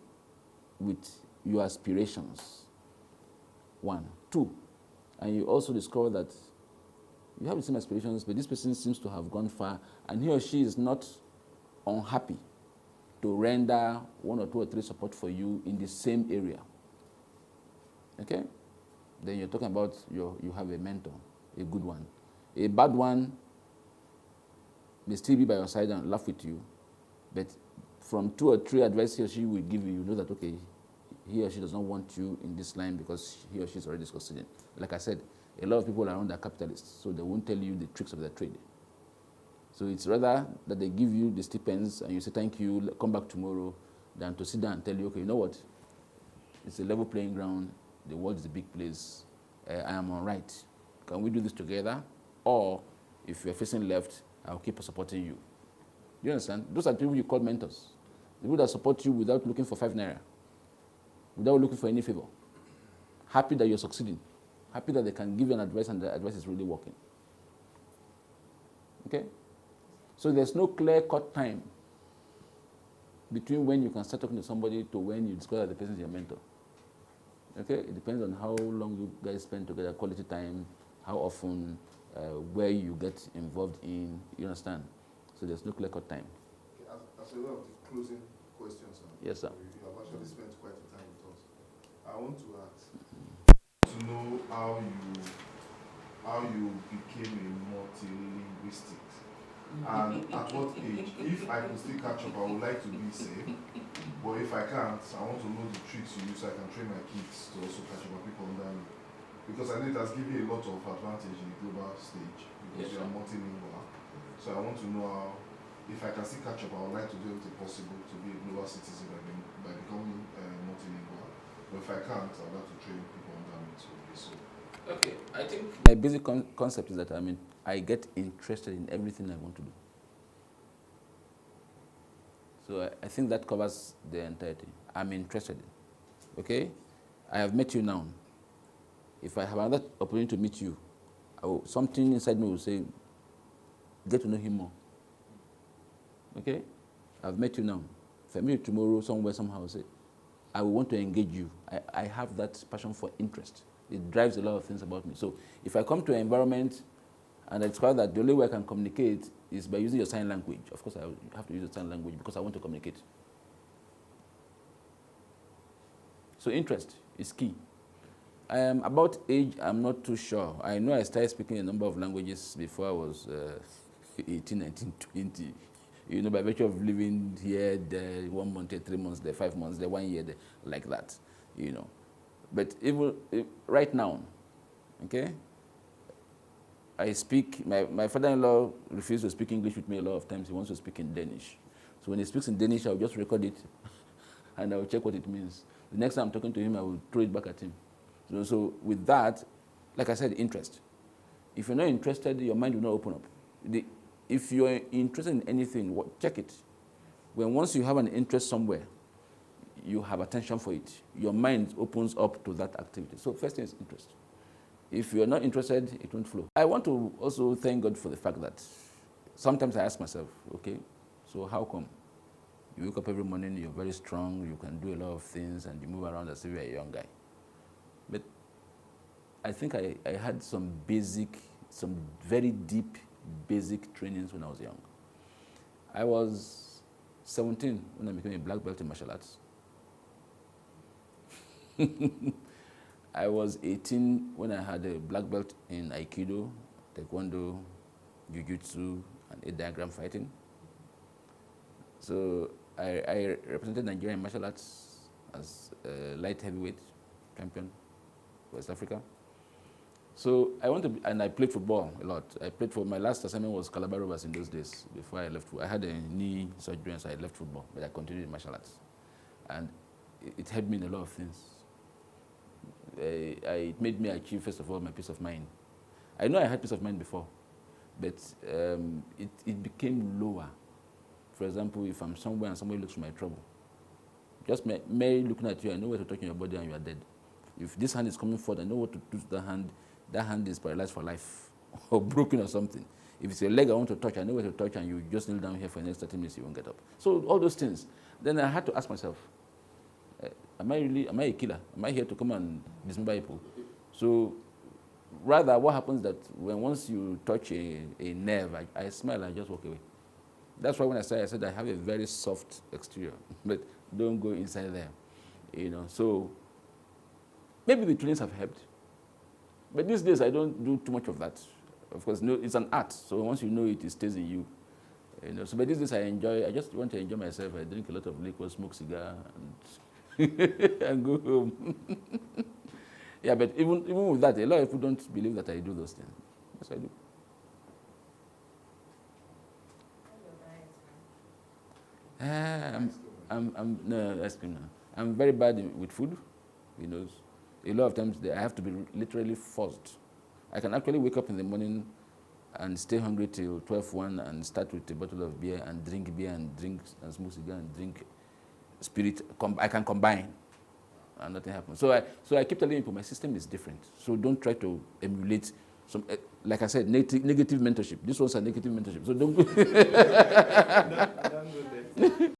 with your aspirations, 1. 2, and you also discover that you have the same aspirations, but this person seems to have gone far, and he or she is not unhappy to render 1 or 2 or 3 support for you in the same area. Okay? Then you're talking about you have a mentor, a good one. A bad one may still be by your side and laugh with you, but from 2 or 3 advice he or she will give you, you know that, okay, he or she does not want you in this line because he or she is already succeeding. Like I said, a lot of people around are capitalists, so they won't tell you the tricks of their trade. So it's rather that they give you the stipends and you say, thank you, come back tomorrow, than to sit down and tell you, okay, you know what? It's a level playing ground. The world is a big place. I am all right. Can we do this together? Or if you're facing left, I'll keep supporting you. You understand? Those are the people you call mentors. The people that support you without looking for 5 naira, without looking for any favor. Happy that you're succeeding. Happy that they can give you an advice and the advice is really working. Okay? So there's no clear-cut time between when you can start talking to somebody to when you discover that the person is your mentor. Okay? It depends on how long you guys spend together, quality time, how often, where you get involved in, you understand? So there's no clear-cut time. Okay, as a way of the closing questions, Yes, sir. You have actually spent quite a time with us. I want to ask to know how you became a multilinguistic. And at what age? If I could still catch up, I would like to be same. But if I can't, I want to know the tricks you use so I can train my kids to also catch up and people under me. Because I know it has given you a lot of advantage in the global stage because you are multilingual. So I want to know how, if I can still catch up, I would like to do everything possible to be a global citizen by becoming multilingual. But if I can't, I would like to train people under me to be so. Okay, I think my basic concept is that I get interested in everything I want to do. So I think that covers the entirety. I'm interested in. Okay? I have met you now. If I have another opportunity to meet you, something inside me will say, get to know him more. Okay? I've met you now. If I meet you tomorrow, somewhere, somehow, I'll say, I will want to engage you. I have that passion for interest. It drives a lot of things about me. So if I come to an environment and I discover that the only way I can communicate is by using your sign language, of course I have to use the sign language because I want to communicate. So interest is key. About age, I'm not too sure. I know I started speaking a number of languages before I was 18, 19, 20. You know, by virtue of living here, there, 1 month, there, 3 months, there, 5 months, there, 1 year, there, like that, you know. But even right now, okay, I speak, my father-in-law refuses to speak English with me a lot of times. He wants to speak in Danish. So when he speaks in Danish, I'll just record it and I'll check what it means. The next time I'm talking to him, I will throw it back at him. So with that, like I said, interest. If you're not interested, your mind will not open up. If you're interested in anything, check it. Once you have an interest somewhere, you have attention for it. Your mind opens up to that activity. So first thing is interest. If you're not interested, it won't flow. I want to also thank God for the fact that sometimes I ask myself, okay, so how come? You wake up every morning, you're very strong, you can do a lot of things, and you move around as if you're a young guy. But I think I had some very deep, basic trainings when I was young. I was 17 when I became a black belt in martial arts. I was 18 when I had a black belt in Aikido, Taekwondo, Jiu-Jitsu, and a diagram fighting. So I represented Nigeria in martial arts as a light heavyweight champion, West Africa. So and I played football a lot. My last assignment was Calabar Rovers in those days before I left. I had a knee surgery, and so I left football, but I continued in martial arts. And it helped me in a lot of things. It made me achieve, first of all, my peace of mind. I know I had peace of mind before, but it became lower. For example, if I'm somewhere and somebody looks for my trouble, just merely looking at you, I know where to touch in your body and you are dead. If this hand is coming forward, I know what to do to that hand is paralyzed for life or broken or something. If it's your leg I want to touch, I know where to touch, and you just kneel down here for the next 30 minutes, you won't get up. So all those things. Then I had to ask myself, am I a killer? Am I here to come and dismember people? So rather, what happens that once you touch a nerve, I smile, I just walk away. That's why when I said I have a very soft exterior, but don't go inside there, you know. So maybe the trainings have helped, but these days I don't do too much of that. Of course, no, it's an art, so once you know it, it stays in you. You know. So but these days I just want to enjoy myself. I drink a lot of liquor, smoke cigar, and go home. Yeah, but even with that, a lot of people don't believe that I do those things. Yes, I do. No, ice cream now. I'm very bad with food. You know, a lot of times I have to be literally forced. I can actually wake up in the morning and stay hungry till 12:01 and start with a bottle of beer and drink and smoke cigar and drink spirit. I can combine, and nothing happens. So I keep telling people my system is different. So don't try to emulate some. Like I said, negative mentorship. This was a negative mentorship. So don't go. Don't go there.